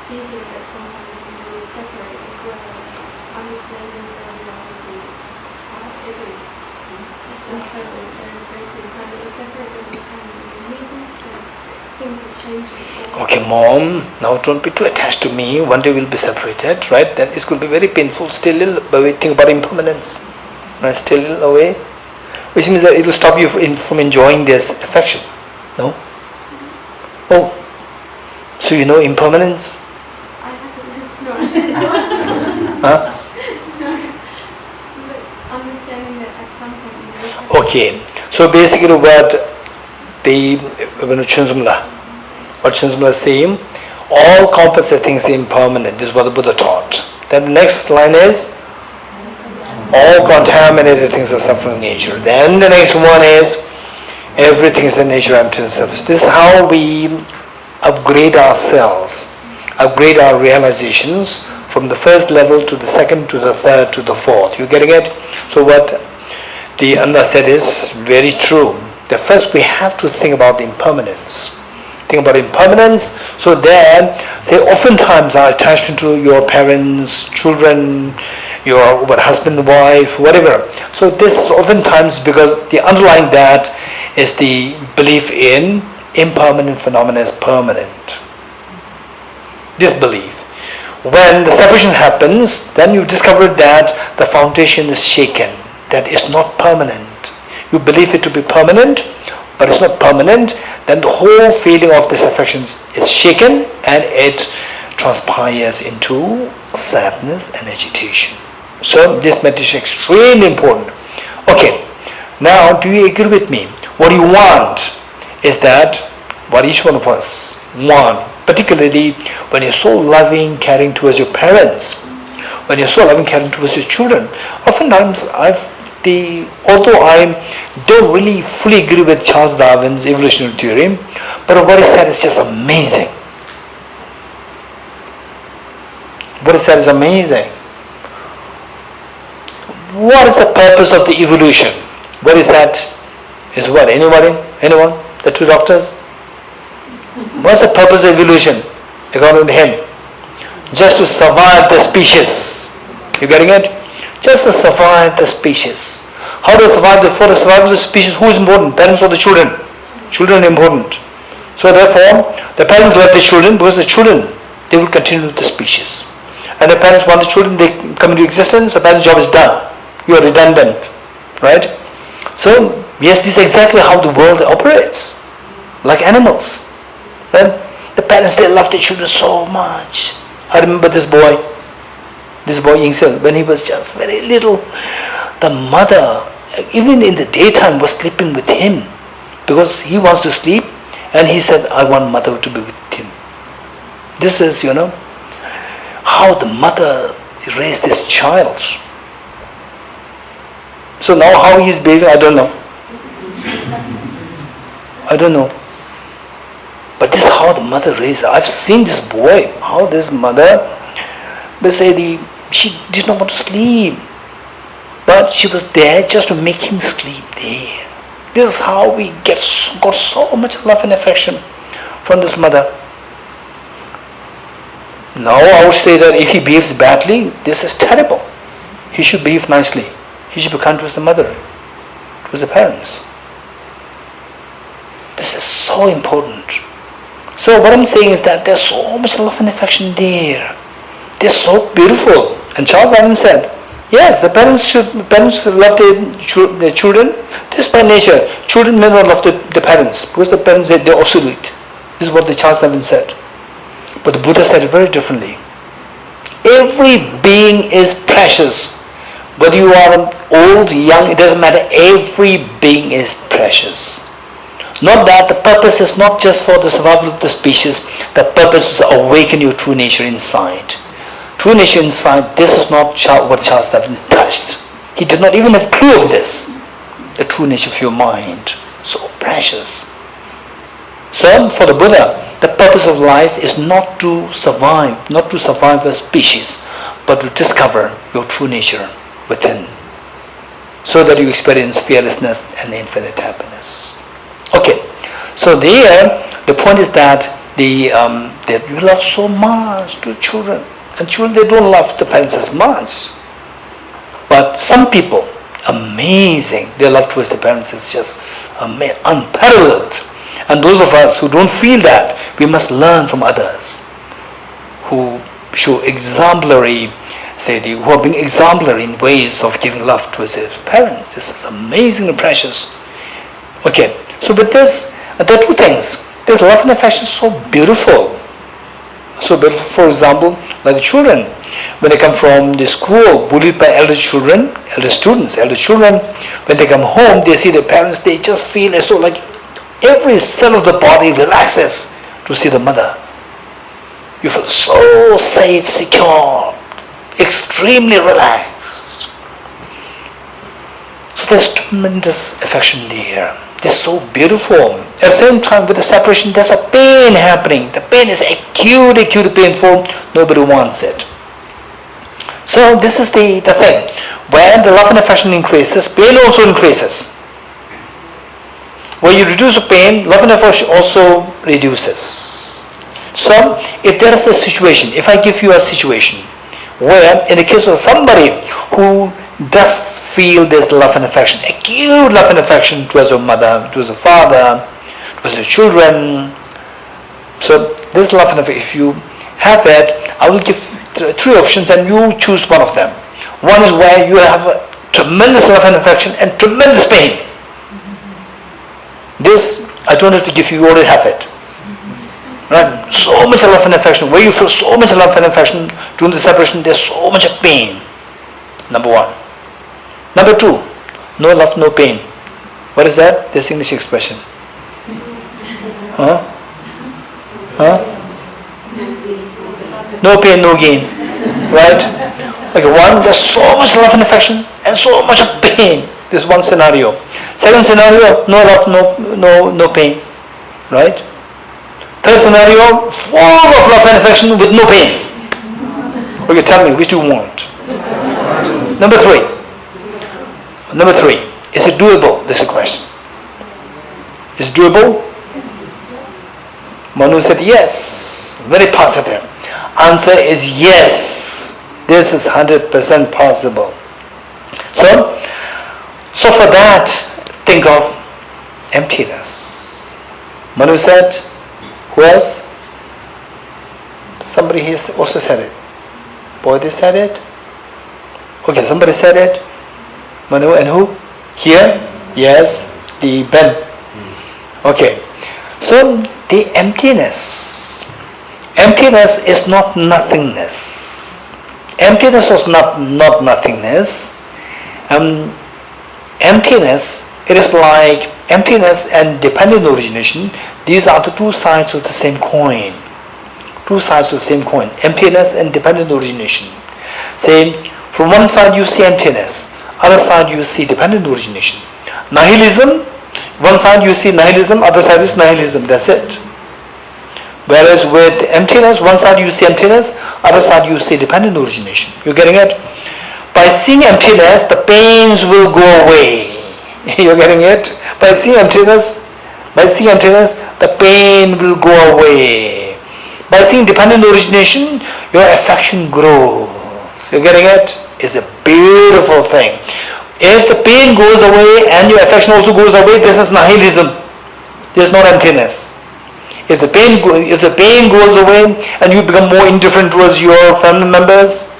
thinking that sometimes you will separate as well, understanding the reality, it is incredible various rituals where they were separated in time and movement and things are changing. Okay, mom, now don't be too attached to me. One day we'll be separated, right? Then it's going to be very painful. Still little, but we think about impermanence. Right? Still little away. Which means that it will stop you from enjoying this affection. No? Oh, so you know impermanence? I haven't, no. Huh? But understanding that at some point Okay, so basically what the Thosamling is saying, all composite things are impermanent. This is what the Buddha taught. Then the next line is, all contaminated things are suffering nature. Then the next one is, everything is the nature of emptiness. This is how we upgrade ourselves, upgrade our realizations from the first level to the second, to the third, to the fourth. You getting it? So what the Anda said is very true. That first we have to think about the impermanence. Think about impermanence. So then, say oftentimes our attachment to your parents, children, your husband, wife, whatever. So this is oftentimes because the underlying that is the belief in impermanent phenomena as permanent. This belief. When the separation happens, then you discover that the foundation is shaken, that it's not permanent. You believe it to be permanent, but it's not permanent. Then the whole feeling of this affection is shaken and it transpires into sadness and agitation. So this meditation is extremely important. Okay, now do you agree with me? What you want is that what each one of us want, particularly when you're so loving, caring towards your parents, when you're so loving, caring towards your children. Oftentimes although I don't really fully agree with Charles Darwin's evolutionary theory, but what he said is just amazing. What he said is amazing. What is the purpose of the evolution? What is that? Is what? Anybody? Anyone? The two doctors? What's the purpose of evolution, according to him? Just to survive the species. You getting it? Just to survive the species. How to survive? For the survival of the species, who is important? Parents or the children? Children are important. So therefore, the parents love the children because the children, they will continue with the species. And the parents want the children, they come into existence, the parents' job is done. You are redundant. Right? So, yes, this is exactly how the world operates. Like animals. Then the parents, they love their children so much. I remember this boy himself, when he was just very little, the mother, even in the daytime, was sleeping with him because he wants to sleep, and he said, I want mother to be with him. This is, how the mother raised this child. So now how he is behaving, I don't know. But this is how the mother raised. I've seen this boy, how this mother, she did not want to sleep, but she was there just to make him sleep there. This is how we got so much love and affection from this mother. Now I would say that if he behaves badly, this is terrible. He should behave nicely. He should be kind towards the mother, towards the parents. This is so important. So what I'm saying is that there's so much love and affection there. They're so beautiful. And Charles Darwin said, yes, the parents love their children. This is by nature. Children may not love the parents because the parents, they're obsolete. This is what the Charles Darwin said. But the Buddha said it very differently. Every being is precious. Whether you are old, young, it doesn't matter. Every being is precious. Not that the purpose is not just for the survival of the species. The purpose is to awaken your true nature inside. True nature inside, this is not what Charles Darwin touched. He did not even have a clue of this. The true nature of your mind. So precious. So for the Buddha, the purpose of life is not to survive a species, but to discover your true nature within, so that you experience fearlessness and infinite happiness. Okay, so there the point is that that you love so much to children, and children, they don't love the parents as much. But some people, amazing. Their love towards the parents is just unparalleled. And those of us who don't feel that, we must learn from others who show exemplary, who are being exemplary in ways of giving love towards their parents. This is amazing and precious. Okay, so with this, there are two things. This love and affection is so beautiful. So beautiful, for example, like the children, when they come from the school, bullied by elder children, elder students, elder children, when they come home, they see their parents, they just feel as though like every cell of the body relaxes to see the mother. You feel so safe, secure, extremely relaxed. So there's tremendous affection there. It's so beautiful. At the same time, with the separation, there's a pain happening. The pain is acutely painful. Nobody wants it. So this is the thing. When the love and affection increases, pain also increases. When you reduce the pain, love and affection also reduces. So if there is a situation, if I give you a situation where in the case of somebody who does feel this love and affection, acute love and affection towards your mother, towards your father, towards your children. So this love and affection, if you have it, I will give three options and you choose one of them. One is where you have a tremendous love and affection and tremendous pain. This, I don't have to give you, you already have it. Right? So much love and affection, where you feel so much love and affection during the separation, there's so much pain. Number one. Number two, no love, no pain. What is that? This English expression. Huh? No pain, no gain. Right? Okay, one, there's so much love and affection and so much of pain. This is one scenario. Second scenario, no love, no pain. Right? Third scenario, full of love and affection with no pain. Okay, tell me, which do you want? Number three, is it doable? This is a question. Is it doable? Manu said yes, very positive. Answer is yes, this is 100% possible. So for that, think of emptiness. Manu said, who else? Somebody here also said it. Bodhi said it. Okay, somebody said it. Manu and who? Here? Yes, the Ben. Okay. So the emptiness. Emptiness is not nothingness. Emptiness is not nothingness. Emptiness, it is like emptiness and dependent origination. These are the two sides of the same coin. Two sides of the same coin. Emptiness and dependent origination. Say, from one side you see emptiness, other side you see dependent origination. Nihilism, one side you see nihilism, other side is nihilism, that's it. Whereas with emptiness, one side you see emptiness, other side you see dependent origination. You're getting it? By seeing emptiness, the pains will go away. You're getting it? By seeing emptiness, the pain will go away. By seeing dependent origination, your affection grows. You're getting it? It's a beautiful thing. If the pain goes away and your affection also goes away, this is nihilism. This is not emptiness. If the pain goes away and you become more indifferent towards your family members,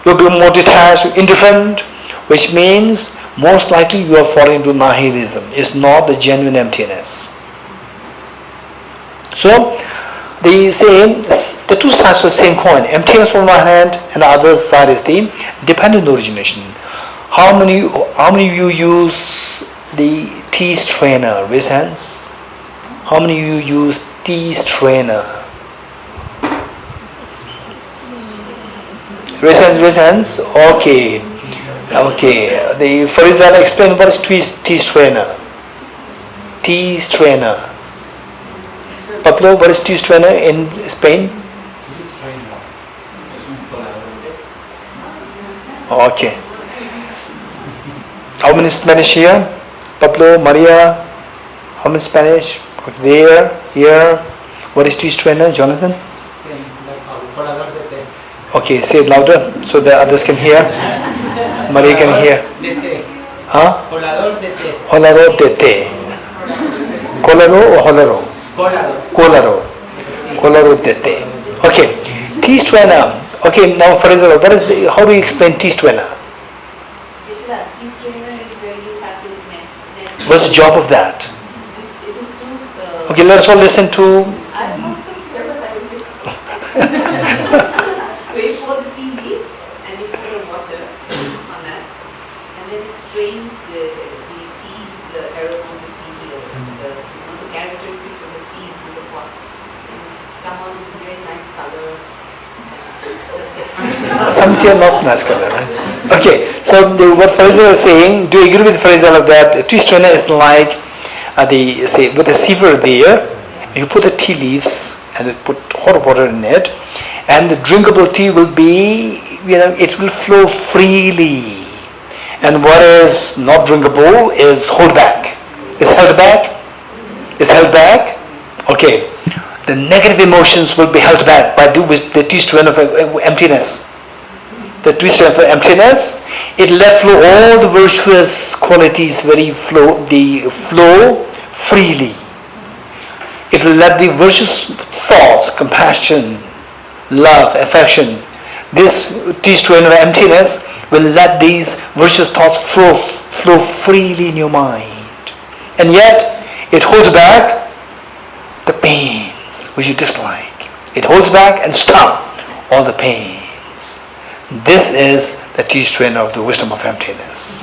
you become more detached, indifferent, which means most likely you are falling into nihilism. It's not the genuine emptiness. So they say the two sides of the same coin. Emptiness on one hand and the other side is the dependent origination. How many of you use the tea strainer? Raise hands. How many of you use tea strainer? Raise hands. Okay. The Farizal, explain what is tea strainer. Tea strainer. Pablo, what is tea strainer in Spain? Okay. How many Spanish here? Pablo, Maria, how many Spanish? There, here. What is tea strainer, Jonathan? Okay, say it louder so the others can hear. Maria can hear. Huh? Colador de té. Holaro de te. Colaro or holaro? Colador. Colaro. Colaro de te. Okay. T-strainer. Okay, now for example, how do you explain T-strainer? Vishwa, T-strainer is where you have this net. What's the job of that? It is to Okay, let's all listen to. I'm not so clear, but I will just wait for the tea leaves and you put the water on that, and then it strains the tea, the aroma of the tea, or the characteristics of the tea into the pots, and come out with a very nice color. Something not nice color, right? Okay, so what Faisal is saying, do you agree with Faisal that tea strainer is like with a sieve there, you put the tea leaves and put hot water in it, and the drinkable tea will be, it will flow freely. And what is not drinkable is hold back. Is held back? Is held back? Okay. The negative emotions will be held back by the tea strainer of emptiness. The tea strainer of emptiness, it let flow all the virtuous qualities flow freely. It will let the virtuous thoughts, compassion, love, affection, this tea strainer of emptiness will let these virtuous thoughts flow freely in your mind. And yet, it holds back the pains which you dislike. It holds back and stops all the pains. This is the tea strainer of the wisdom of emptiness.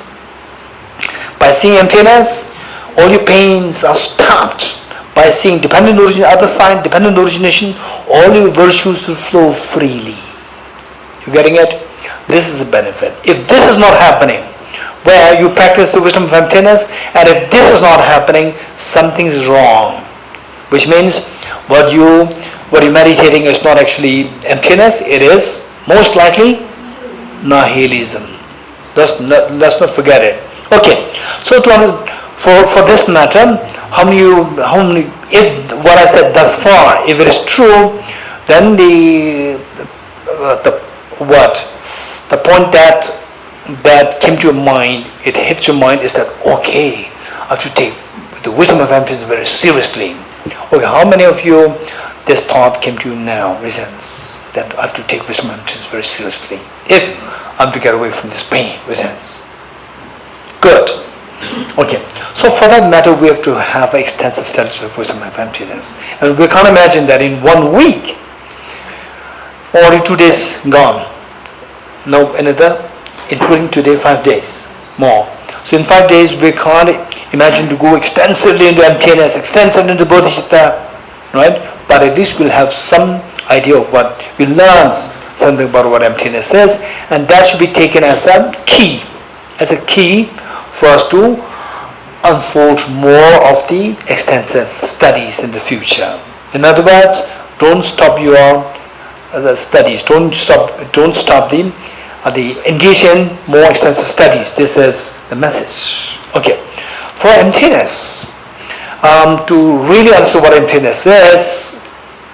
By seeing emptiness, all your pains are stopped. By seeing dependent origin, other side, dependent origination, all your virtues will flow freely. You getting it? This is the benefit. If this is not happening, where you practice the wisdom of emptiness, and if this is not happening, something is wrong. Which means what you're meditating is not actually emptiness, it is most likely nihilism. Let's not forget it. Okay, so for this matter, how many, if what I said thus far, if it is true, then the point that came to your mind, it hits your mind, is that okay, I have to take the wisdom of emptiness very seriously. Okay, how many of you this thought came to you now, resents, that I have to take wisdom of emptiness very seriously if I'm to get away from this pain, resents? Good. Okay, so for that matter, we have to have extensive studies of wisdom of emptiness, and we can't imagine that in 1 week, already 2 days gone. Now another, including today, 5 days more. So in 5 days, we can't imagine to go extensively into emptiness, extensively into Bodhicitta, right? But at least we'll have some idea of what, we'll learn something about what emptiness is, and that should be taken as a key for us to unfold more of the extensive studies in the future. In other words, don't stop your studies, don't stop the engage in more extensive studies. This is the message. Okay, for emptiness, to really understand what emptiness is,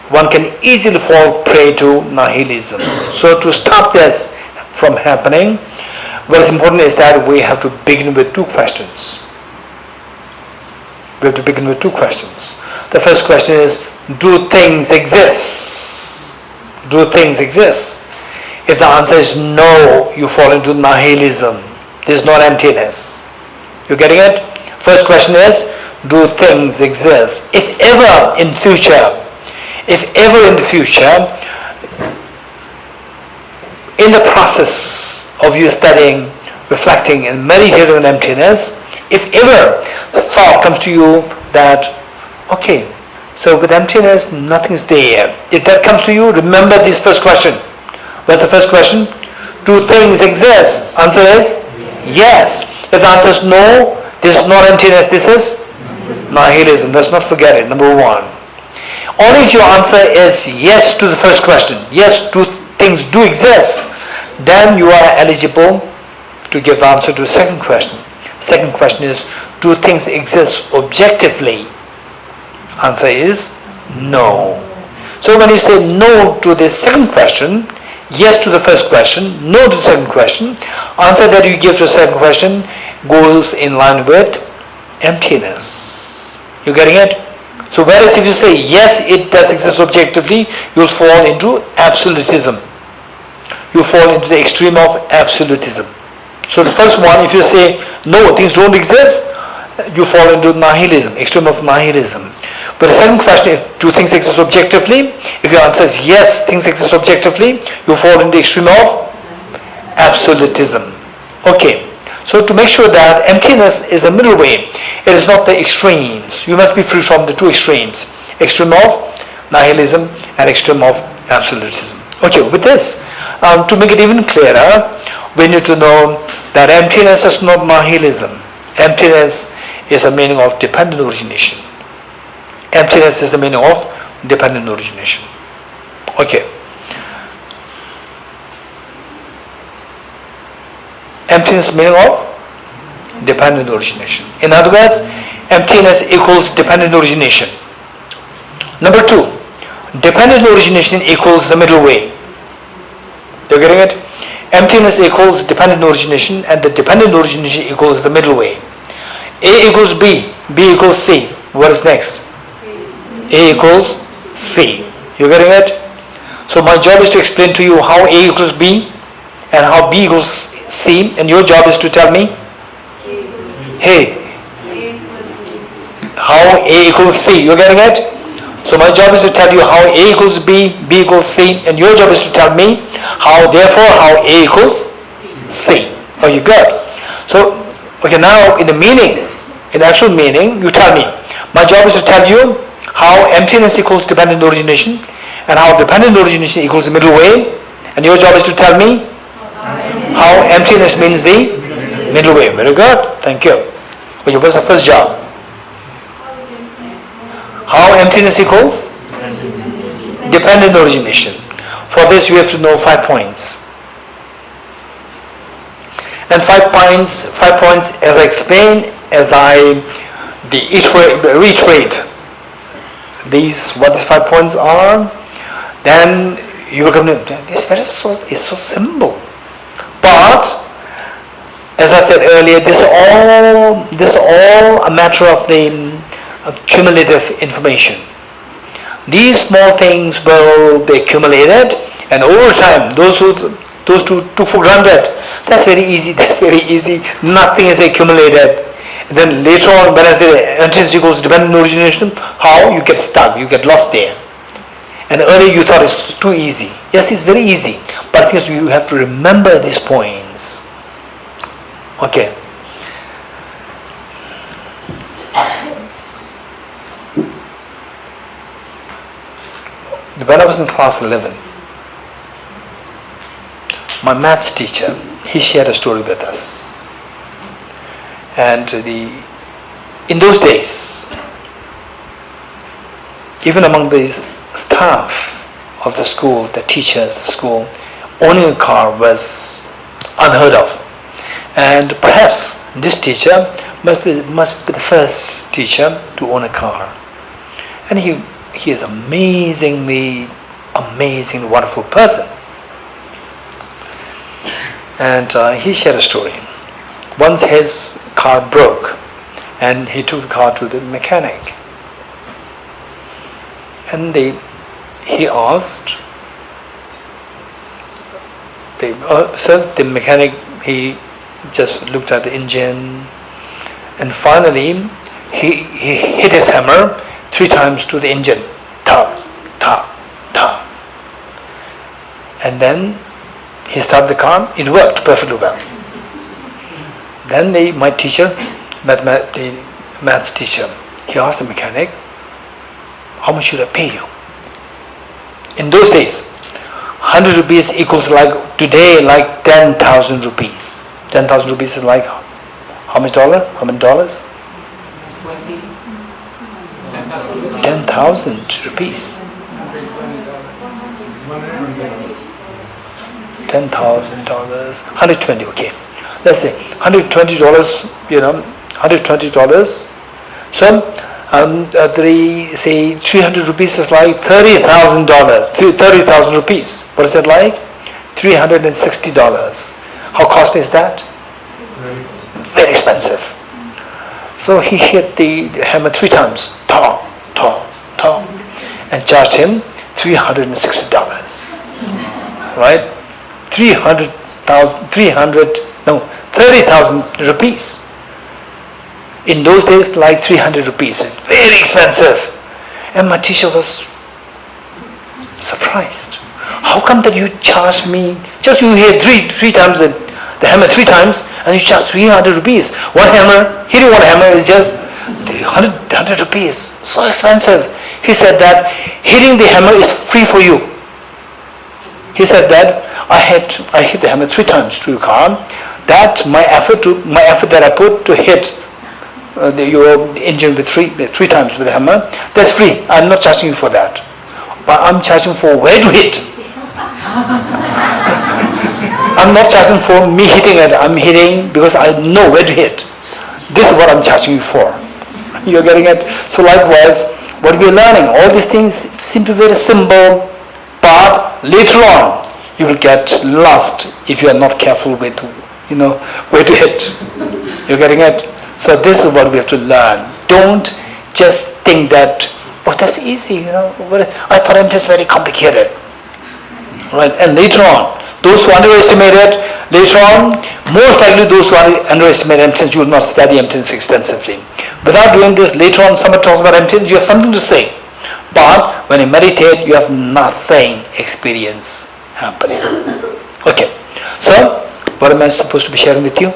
one can easily fall prey to nihilism. So to stop this from happening, what is important is that we have to begin with 2 questions. We have to begin with 2 questions. The first question is, do things exist? Do things exist? If the answer is no, you fall into nihilism. This is not emptiness. You getting it? First question is, do things exist? If ever in the future, in the process of you studying, reflecting and meditating on emptiness, if ever the thought comes to you that, okay, so with emptiness, nothing is there. If that comes to you, remember this first question. What's the first question? Do things exist? Answer is yes. If the answer is no, this is not emptiness, this is nihilism. Let's not forget it, number 1. Only if your answer is yes to the first question, yes, do things do exist, then you are eligible to give the answer to the second question. Second question is, do things exist objectively? Answer is no. So when you say no to the second question, yes to the first question, no to the second question, answer that you give to the second question goes in line with emptiness. You getting it? So whereas if you say yes, it does exist objectively, you'll fall into absolutism. You fall into the extreme of absolutism. So the first one, if you say no, things don't exist, you fall into nihilism, extreme of nihilism. But the second question is, do things exist objectively? If your answer is yes, things exist objectively, you fall into the extreme of absolutism. Okay. So to make sure that emptiness is the middle way, it is not the extremes. You must be free from the two extremes. Extreme of nihilism and extreme of absolutism. Okay, with this, to make it even clearer, we need to know that emptiness is not nihilism. Emptiness is the meaning of dependent origination. Emptiness is the meaning of dependent origination. Okay. Emptiness meaning of dependent origination. In other words, emptiness equals dependent origination. Number 2, dependent origination equals the middle way. You're getting it? Emptiness equals dependent origination, and the dependent origination equals the middle way. A equals B, B equals C. What is next? A equals C. You're getting it? So my job is to explain to you how A equals B and how B equals C, and your job is to tell me, hey, how A equals C. You're getting it? So my job is to tell you how A equals B, B equals C, and your job is to tell me how, therefore, how A equals C. Oh, you got? So, okay, now in the meaning, in actual meaning, you tell me. My job is to tell you how emptiness equals dependent origination, and how dependent origination equals the middle way, and your job is to tell me how emptiness means the middle way. Very good. Thank you. Okay, what's the first job? How emptiness equals dependent origination. For this you have to know 5 points. And 5 points as I explain, as I reiterate what these 5 points are, then you will come to this is so simple. But as I said earlier, this is all a matter of the cumulative information. These small things will be accumulated, and over time, those who took for granted, that's very easy. Nothing is accumulated. And then later on, when I say emptiness equals dependent origination, how you get stuck, you get lost there. And earlier you thought it's too easy. Yes, it's very easy, but I think you have to remember these points. Okay. When I was in class 11, my maths teacher, he shared a story with us. And in those days, even among the staff of the school, the teachers of the school, owning a car was unheard of. And perhaps this teacher must be the first teacher to own a car. And he is amazingly wonderful person. And he shared a story. Once his car broke, and he took the car to the mechanic. And he asked the mechanic, he just looked at the engine, and finally he hit his hammer 3 times to the engine. Ta, ta, ta. And then he started the car. It worked perfectly well. Then my teacher, the maths teacher, he asked the mechanic, how much should I pay you? In those days, 100 rupees equals like today like 10,000 rupees. 10,000 rupees is like how much dollar? How many dollars? 10,000 rupees. $10,000, 120, okay. Let's say $120, $120. So, say 300 rupees is like $30,000, 30,000 rupees. What is it like? $360. How costly is that? very expensive. So he hit the hammer 3 times, ta, ta, ta, and charged him $360. Right? 30,000 rupees. In those days, like 300 rupees, very expensive. And my teacher was surprised. How come that you charge me, just you hit three times the hammer 3 times, and you charge 300 rupees. One hammer, hitting one hammer is just 100 rupees. So expensive. He said that hitting the hammer is free for you. He said that I hit the hammer 3 times to your car. That's my effort that I put to hit your engine with three times with the hammer. That's free. I'm not charging you for that. But I'm charging for where to hit. I'm not charging for me hitting it. I'm hitting because I know where to hit. This is what I'm charging you for. You're getting it? So likewise, what we're learning, all these things seem to be very simple, but later on you will get lost if you are not careful with where to hit. You're getting it? So this is what we have to learn. Don't just think that, oh, that's easy, I thought I'm just very complicated. Right? And later on, those who underestimate it, later on, most likely those who underestimate emptiness, you will not study emptiness extensively. Without doing this, later on someone talks about emptiness, you have something to say. But when you meditate, you have nothing experience happening. Okay. So, what am I supposed to be sharing with you?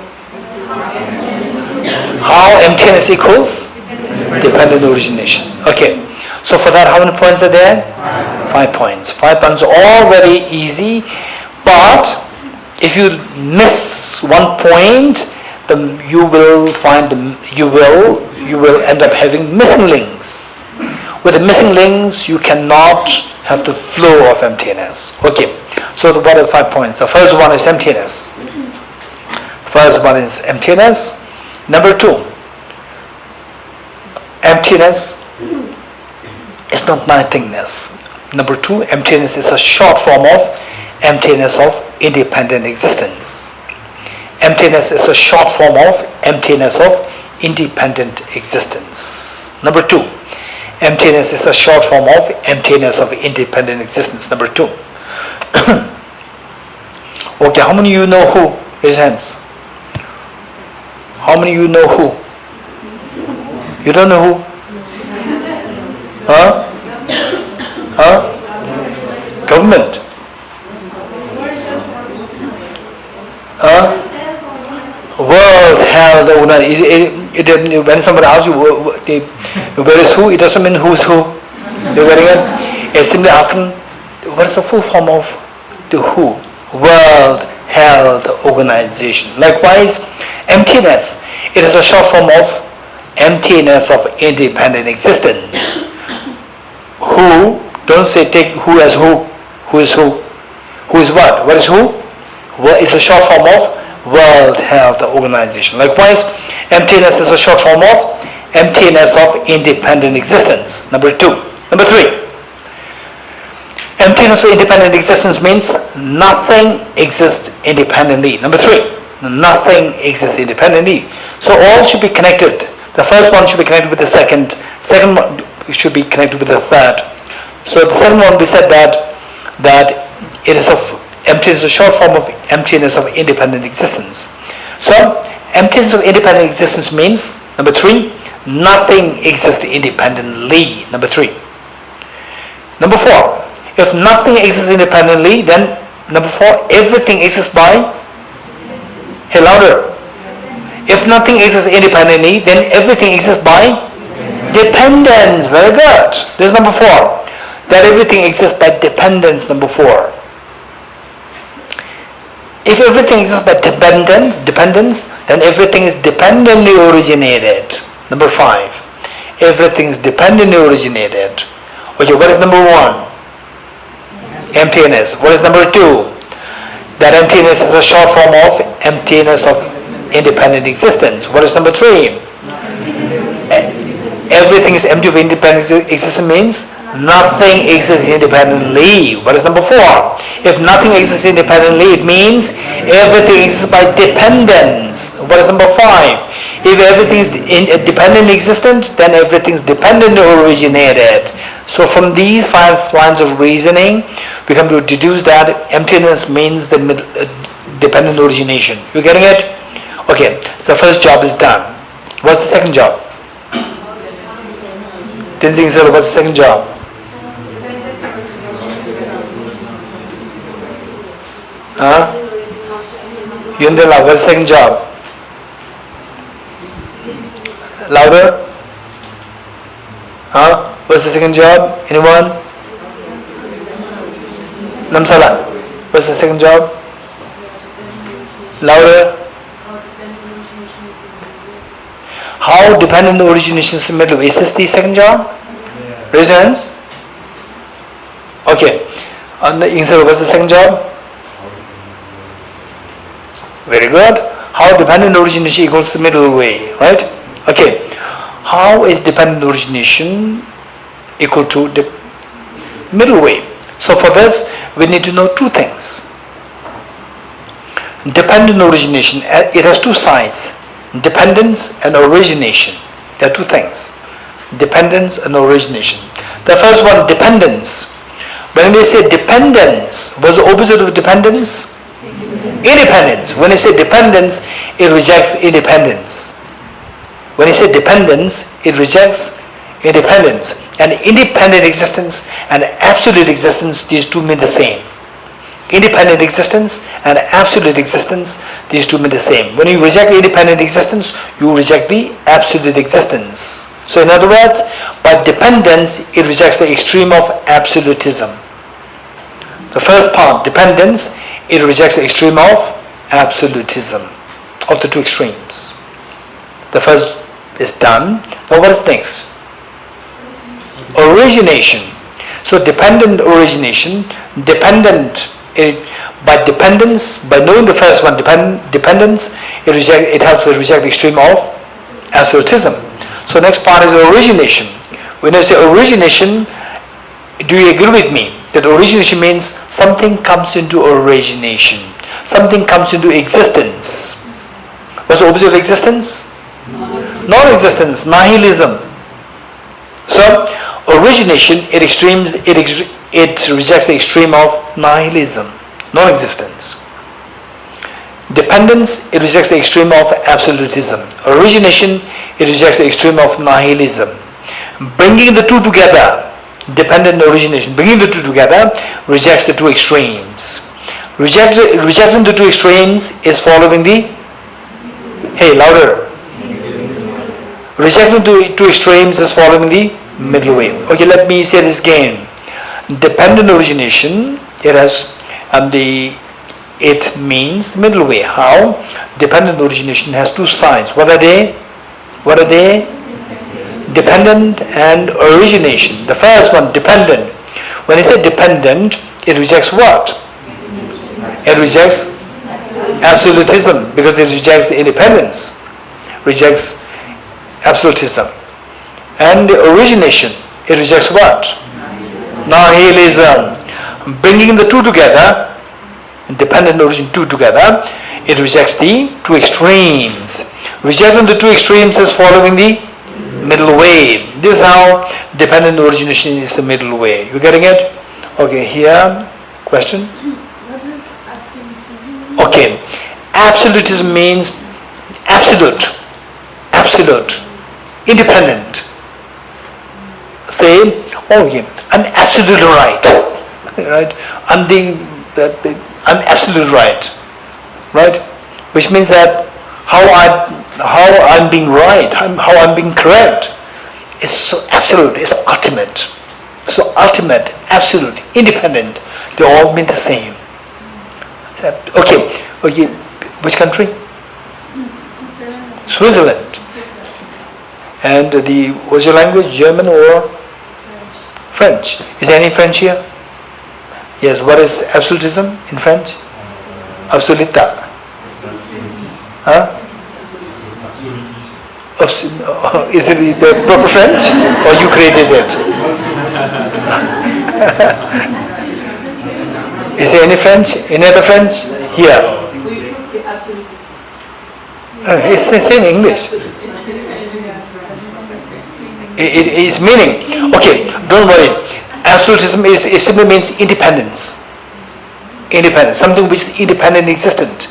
How emptiness equals dependent origination. Okay. So for that, how many points are there? 5 points. 5 points are all very easy. But if you miss one point, then you will end up having missing links. With the missing links, you cannot have the flow of emptiness. Okay. So what are the 5 points? The first one is emptiness. Number 2, emptiness is not nothingness. Number 2, emptiness is a short form of emptiness of independent existence. Emptiness is a short form of emptiness of independent existence. Number 2, emptiness is a short form of emptiness of independent existence. Number 2. Okay, how many of you know who? Raise hands. How many of you know who? You don't know who? Huh? Government? World Health Organization. When somebody asks you where is who, it doesn't mean who's who. You're getting it? It's simply asking what is the full form of the who? World Health Organization. Likewise, emptiness. It is a short form of emptiness of independent existence. Who? Don't say take who as who. Who is who? Who is what? What is who? What is a short form of World Health Organization. Likewise, emptiness is a short form of emptiness of independent existence. Number 2. Number 3. Emptiness of independent existence means nothing exists independently. Number 3. Nothing exists independently. So all should be connected. The first one should be connected with the second. Second one should be connected with the third. So the second one we said that it is of emptiness, a short form of emptiness of independent existence. So emptiness of independent existence means, number 3, nothing exists independently. Number 3. Number 4, if nothing exists independently, then number 4, everything exists by, hey, louder. If nothing exists independently, then everything exists by dependence. Very good. This is number 4. That everything exists by dependence. Number 4. If everything exists by dependence, then everything is dependently originated. Number 5. Everything is dependently originated. Okay, what is number 1? Emptiness. What is number 2? That emptiness is a short form of emptiness of independent existence. What is number 3? Everything is empty of independent existence means Nothing exists independently. What is number 4? If nothing exists independently, it means everything exists by dependence. What is number 5? If everything is dependent existent, then everything is dependent originated. So from these 5 lines of reasoning, we come to deduce that emptiness means the dependent origination. You getting it? Okay, so the first job is done. What's the second job? Tenzing Sir, what's the second job? Yundela, what's the second job? Louder? What's the second job? Anyone? Namsala, what's the second job? Louder? How dependent the origination is in the middle? Is this the second job? Raise your hands. Okay. On the inside, what's the second job? Very good. How dependent origination equals the middle way, right? Okay. How is dependent origination equal to the middle way? So for this, we need to know 2 things. Dependent origination, it has 2 sides. Dependence and origination. There are 2 things. Dependence and origination. The first one, dependence. When we say dependence, what's the opposite of dependence? Independence. When you say dependence, it rejects independence. When you say dependence, it rejects independence. And independent existence and absolute existence, these 2 mean the same. Independent existence and absolute existence, these 2 mean the same. When you reject independent existence, you reject the absolute existence. So in other words, by dependence, it rejects the extreme of absolutism. The first part, dependence, it rejects the extreme of absolutism, of the 2 extremes. The first is done. Now what is next? Origination. So dependent origination, dependent, by dependence, by knowing the first one, dependence, it helps us reject the extreme of absolutism. So next part is origination. When I say origination, do you agree with me that origination means something comes into origination, something comes into existence? What's the opposite of existence? Non-existence, nihilism. So origination, it rejects the extreme of nihilism, non-existence. Dependence, it rejects the extreme of absolutism. Origination, it rejects the extreme of nihilism. Bringing the 2 together, dependent origination, bringing the 2 together rejects the 2 extremes. Rejecting the 2 extremes is following the, hey, louder. Rejecting the 2 extremes is following the middle way. Okay, let me say this again. Dependent origination, it means middle way. How? Dependent origination has 2 sides. What are they? Dependent and origination. The first one, dependent. When I say dependent, it rejects what? It rejects absolutism, because it rejects independence, rejects absolutism. And the origination, it rejects what? Nihilism. Bringing the 2 together, dependent origin 2 together, it rejects the 2 extremes. Rejecting the 2 extremes is following the middle way. This is how dependent origination is the middle way. You getting it? Okay, here, question? What is absolutism? Okay, absolutism means absolute, independent. Say, okay, I'm absolutely right, right? I'm absolutely right? Which means that how I'm being right, how I'm being correct is so absolute, is ultimate. So ultimate, absolute, independent, they all mean the same. Okay, which country? Switzerland. And what's your language, German or French? Is there any French here? Yes, what is absolutism in French? Absoluta. Huh? Is it the proper French or you created it? Is there any French? Any other French? Here. It's the same English. It is meaning. Okay, don't worry. Absolutism it simply means independence. Independence, something which is independent existent.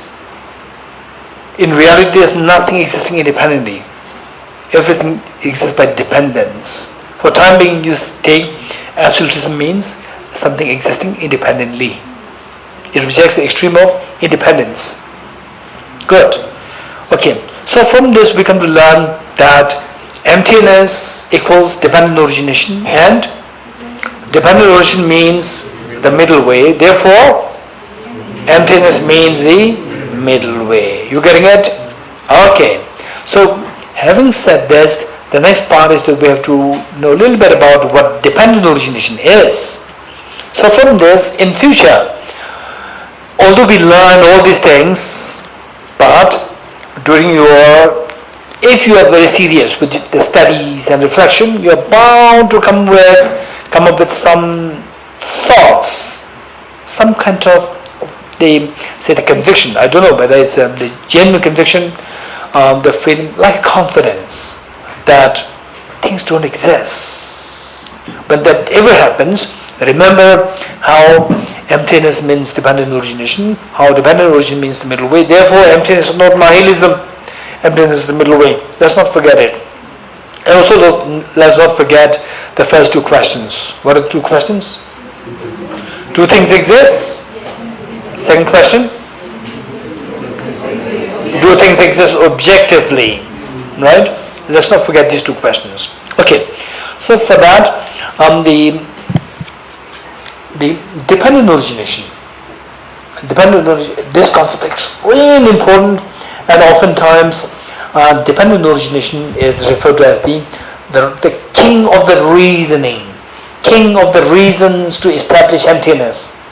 In reality, there is nothing existing independently. Everything exists by dependence. For time being, you take absolutism means something existing independently. It rejects the extreme of independence. Good. Okay. So from this, we come to learn that emptiness equals dependent origination, and dependent origination means the middle way. Therefore, emptiness means the middle way. You getting it? Okay. So, having said this, the next part is that we have to know a little bit about what dependent origination is. So from this, in future, although we learn all these things, but during if you are very serious with the studies and reflection, you are bound to come up with some thoughts, some kind of the conviction. I don't know whether it's the genuine conviction, the feeling like confidence that things don't exist. When that ever happens, remember how emptiness means dependent origination, how dependent origin means the middle way. Therefore, emptiness is not nihilism. Emptiness is the middle way. Let's not forget it. And also, let's not forget the first two questions. What are the two questions? Do things exist? Second question. Do things exist objectively? Right? Let's not forget these two questions. Okay. So for that, the dependent origination. This concept is extremely important, and oftentimes dependent origination is referred to as the king of the reasoning, king of the reasons to establish emptiness.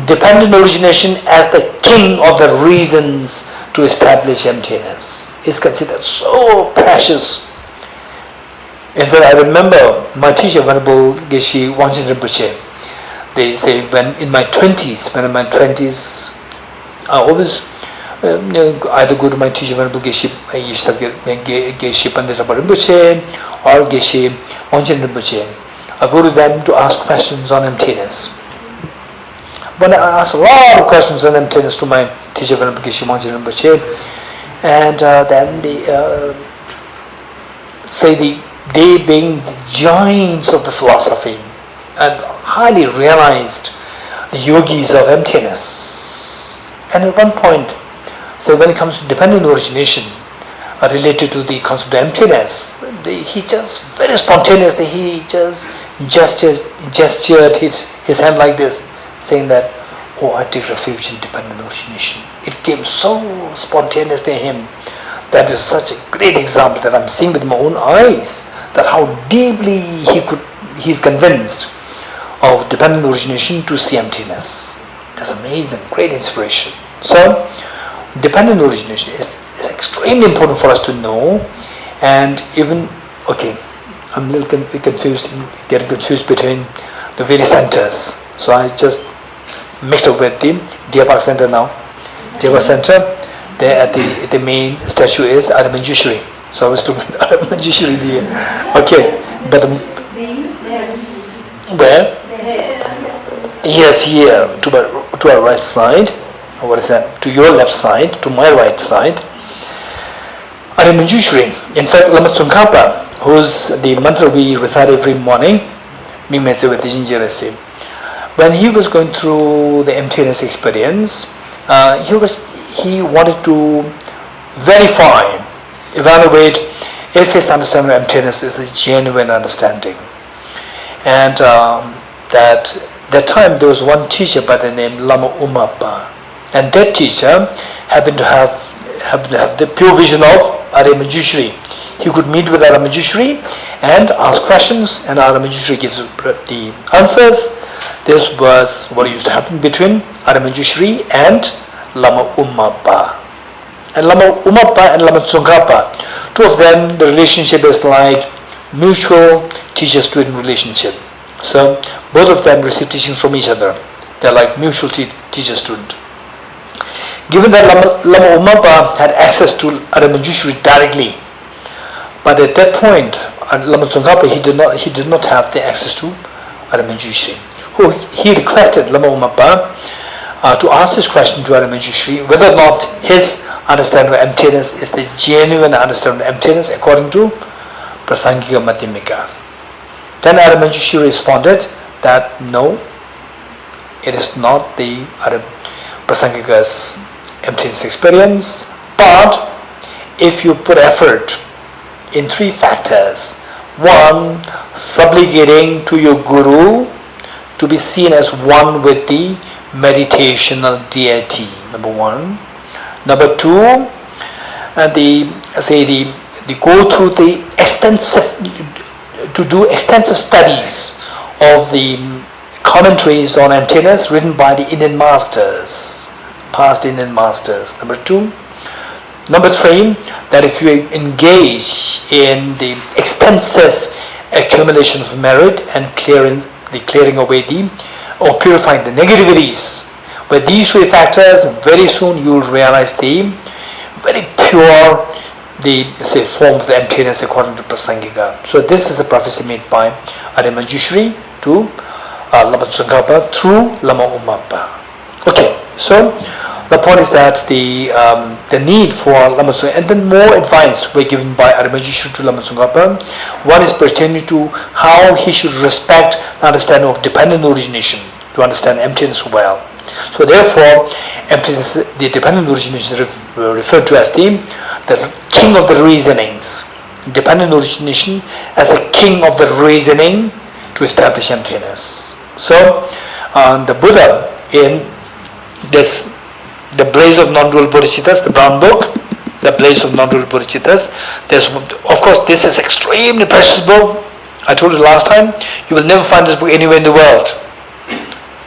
Dependent origination as the king of the reasons to establish emptiness is considered so precious. In fact, I remember my teacher, Venerable Geshe Dorji Damdul. They say when in my 20s, I always either go to my teacher, Venerable Geshe Pandita Rinpoche or Geshe Dorji Damdul. I go to them to ask questions on emptiness. When I asked a lot of questions on emptiness to my teacher, Venerable Geshe Dorji Damdul, and then they say they being the giants of the philosophy and highly realized the yogis of emptiness. And at one point, so when it comes to dependent origination related to the concept of emptiness, he just very spontaneously, he just gestured his hand like this, saying that, oh, I take refuge in dependent origination. It came so spontaneous to him. That is such a great example that I'm seeing with my own eyes, that how deeply he's convinced of dependent origination to see emptiness. That's amazing, great inspiration. So, dependent origination is extremely important for us to know, and even, okay, I'm a little getting confused between the various centers. So I just mixed up with the Deer Park Center now. Deer Park Center, there at the main statue is Aramanjushri. So I was looking at Aramanjushri there. Okay, but where? Yes, here to our right side. What is that? To your left side, to my right side. Aramanjushri. In fact, Lama Tsongkhapa, who's the mantra we recite every morning, when he was going through the emptiness experience, he wanted to evaluate if his understanding of emptiness is a genuine understanding. And that time there was one teacher by the name Lama Umapa, and that teacher happened to have the pure vision of Aramanjushri. He could meet with Aramanjushri and ask questions, and Aramanjushri gives the answers. This was what used to happen between Aramanjushri and Lama Umapa. And Lama Umapa and Lama Tsongkhapa, two of them, the relationship is like mutual teacher-student relationship. So Both of them receive teachings from each other. They're like mutual teacher-student. Given that Lama Umapa had access to Aramanjushri directly, but at that point, Lama Tsongkhapa he did not have the access to Aramanjushri. He requested Lama Umapa to ask this question to Aramanjushri whether or not his understanding of emptiness is the genuine understanding of emptiness according to Prasangika Madhyamika. Then Aramanjushri responded that no, it is not the Prasangika's emptiness experience, but if you put effort in 3 factors: 1, subligating to your guru to be seen as one with the meditational deity, number 1. Number 2, the go through the extensive studies of the commentaries on emptiness written by the Indian masters, past Indian masters. Number 2. Number 3, that if you engage in the extensive accumulation of merit and clearing away or purifying the negativities, with these 3 factors, very soon you will realize the very pure form of the emptiness according to Prasangika. So this is a prophecy made by Aramanjushri to Lama Tsongkhapa through Lama Umapa. Okay, so the point is that the need for Lama Tsongkhapa, and then more advice were given by Aramanjushri to Lama Tsongkhapa. One is pertaining to how he should respect the understanding of dependent origination to understand emptiness well. So therefore, emptiness, the dependent origination is referred to as the king of the reasonings. Dependent origination as the king of the reasoning to establish emptiness. So the Buddha in this, the Blaze of Non-Dual Bodhicittas, the brown book, the Blaze of Non-Dual Bodhicittas, there's, of course, this is extremely precious book. I told you last time, you will never find this book anywhere in the world.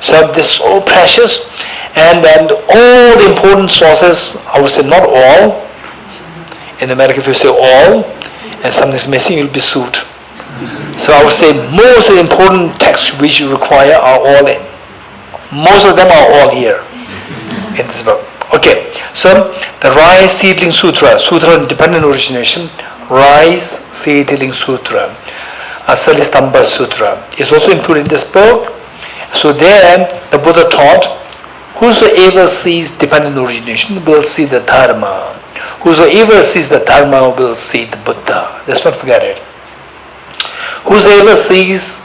So this is so precious, and then all the important sources, I would say not all. In America, if you say all, and something's missing, you'll be sued. So I would say most of the important texts which you require are all in. Most of them are all here in this book. Okay, so the Rice Seedling Sutra, Sutra on Dependent Origination, Rice Seedling Sutra, Salistamba Sutra is also included in this book. So there the Buddha taught, whosoever sees dependent origination will see the Dharma. Whosoever sees the Dharma will see the Buddha. Let's not forget it. Whosoever sees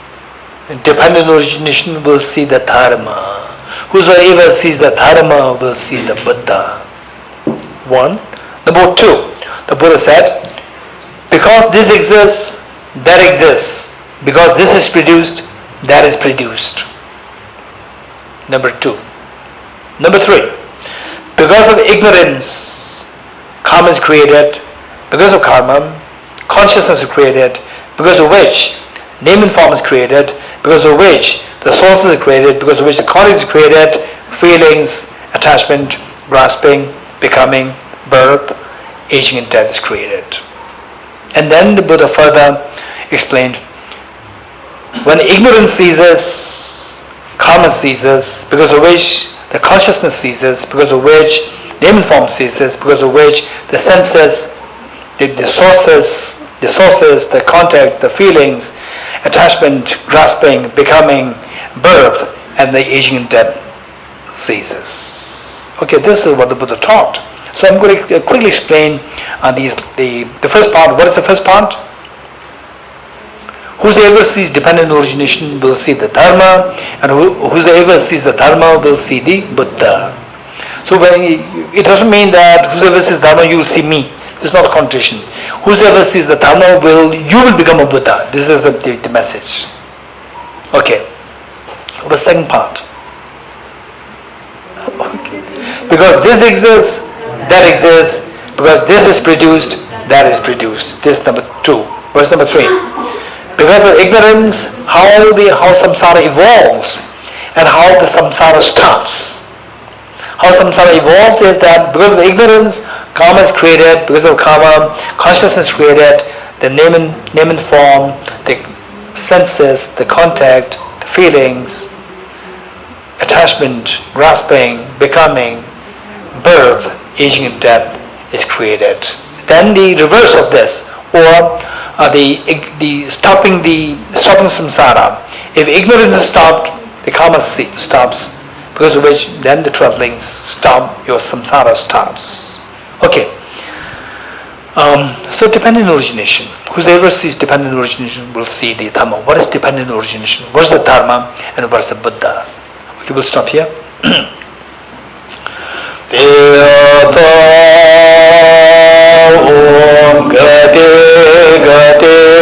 dependent origination will see the Dharma. Whosoever sees the Dharma will see the Buddha. 1. Number 2, the Buddha said, because this exists, that exists. Because this is produced, that is produced. Number 2. Number 3, because of ignorance, karma is created. Because of karma, consciousness is created. Because of which name and form is created. Because of which the sources are created. Because of which the context is created. Feelings, attachment, grasping, becoming, birth, aging and death is created. And then the Buddha further explained, when ignorance ceases, karma ceases, because of which the consciousness ceases, because of which name and form ceases, because of which the senses, the sources, the contact, the feelings, attachment, grasping, becoming, birth, and the aging and death ceases. Okay, this is what the Buddha taught. So I'm going to quickly explain the first part. What is the first part? Whosoever sees dependent origination will see the Dharma, and whosoever sees the Dharma will see the Buddha. So it doesn't mean that whosoever sees Dharma, you will see me. It's not a connotation. Whosoever sees the Dharma you will become a Buddha. This is the message. Okay. The second part. Okay. Because this exists, that exists. Because this is produced, that is produced. This is number 2. Verse number 3. Because of ignorance, how samsara evolves and how the samsara stops. How samsara evolves is that because of ignorance, karma is created. Because of karma, consciousness is created. The name and form, the senses, the contact, the feelings, attachment, grasping, becoming, birth, aging and death is created. Then the reverse of this, or the stopping samsara. If ignorance is stopped, the karma stops, because of which then the 12 links stop, your samsara stops. Okay. So dependent origination. Whoever sees dependent origination will see the dharma. What is dependent origination? What is the dharma and what is the Buddha? Okay, we'll stop here. Om Gate Gate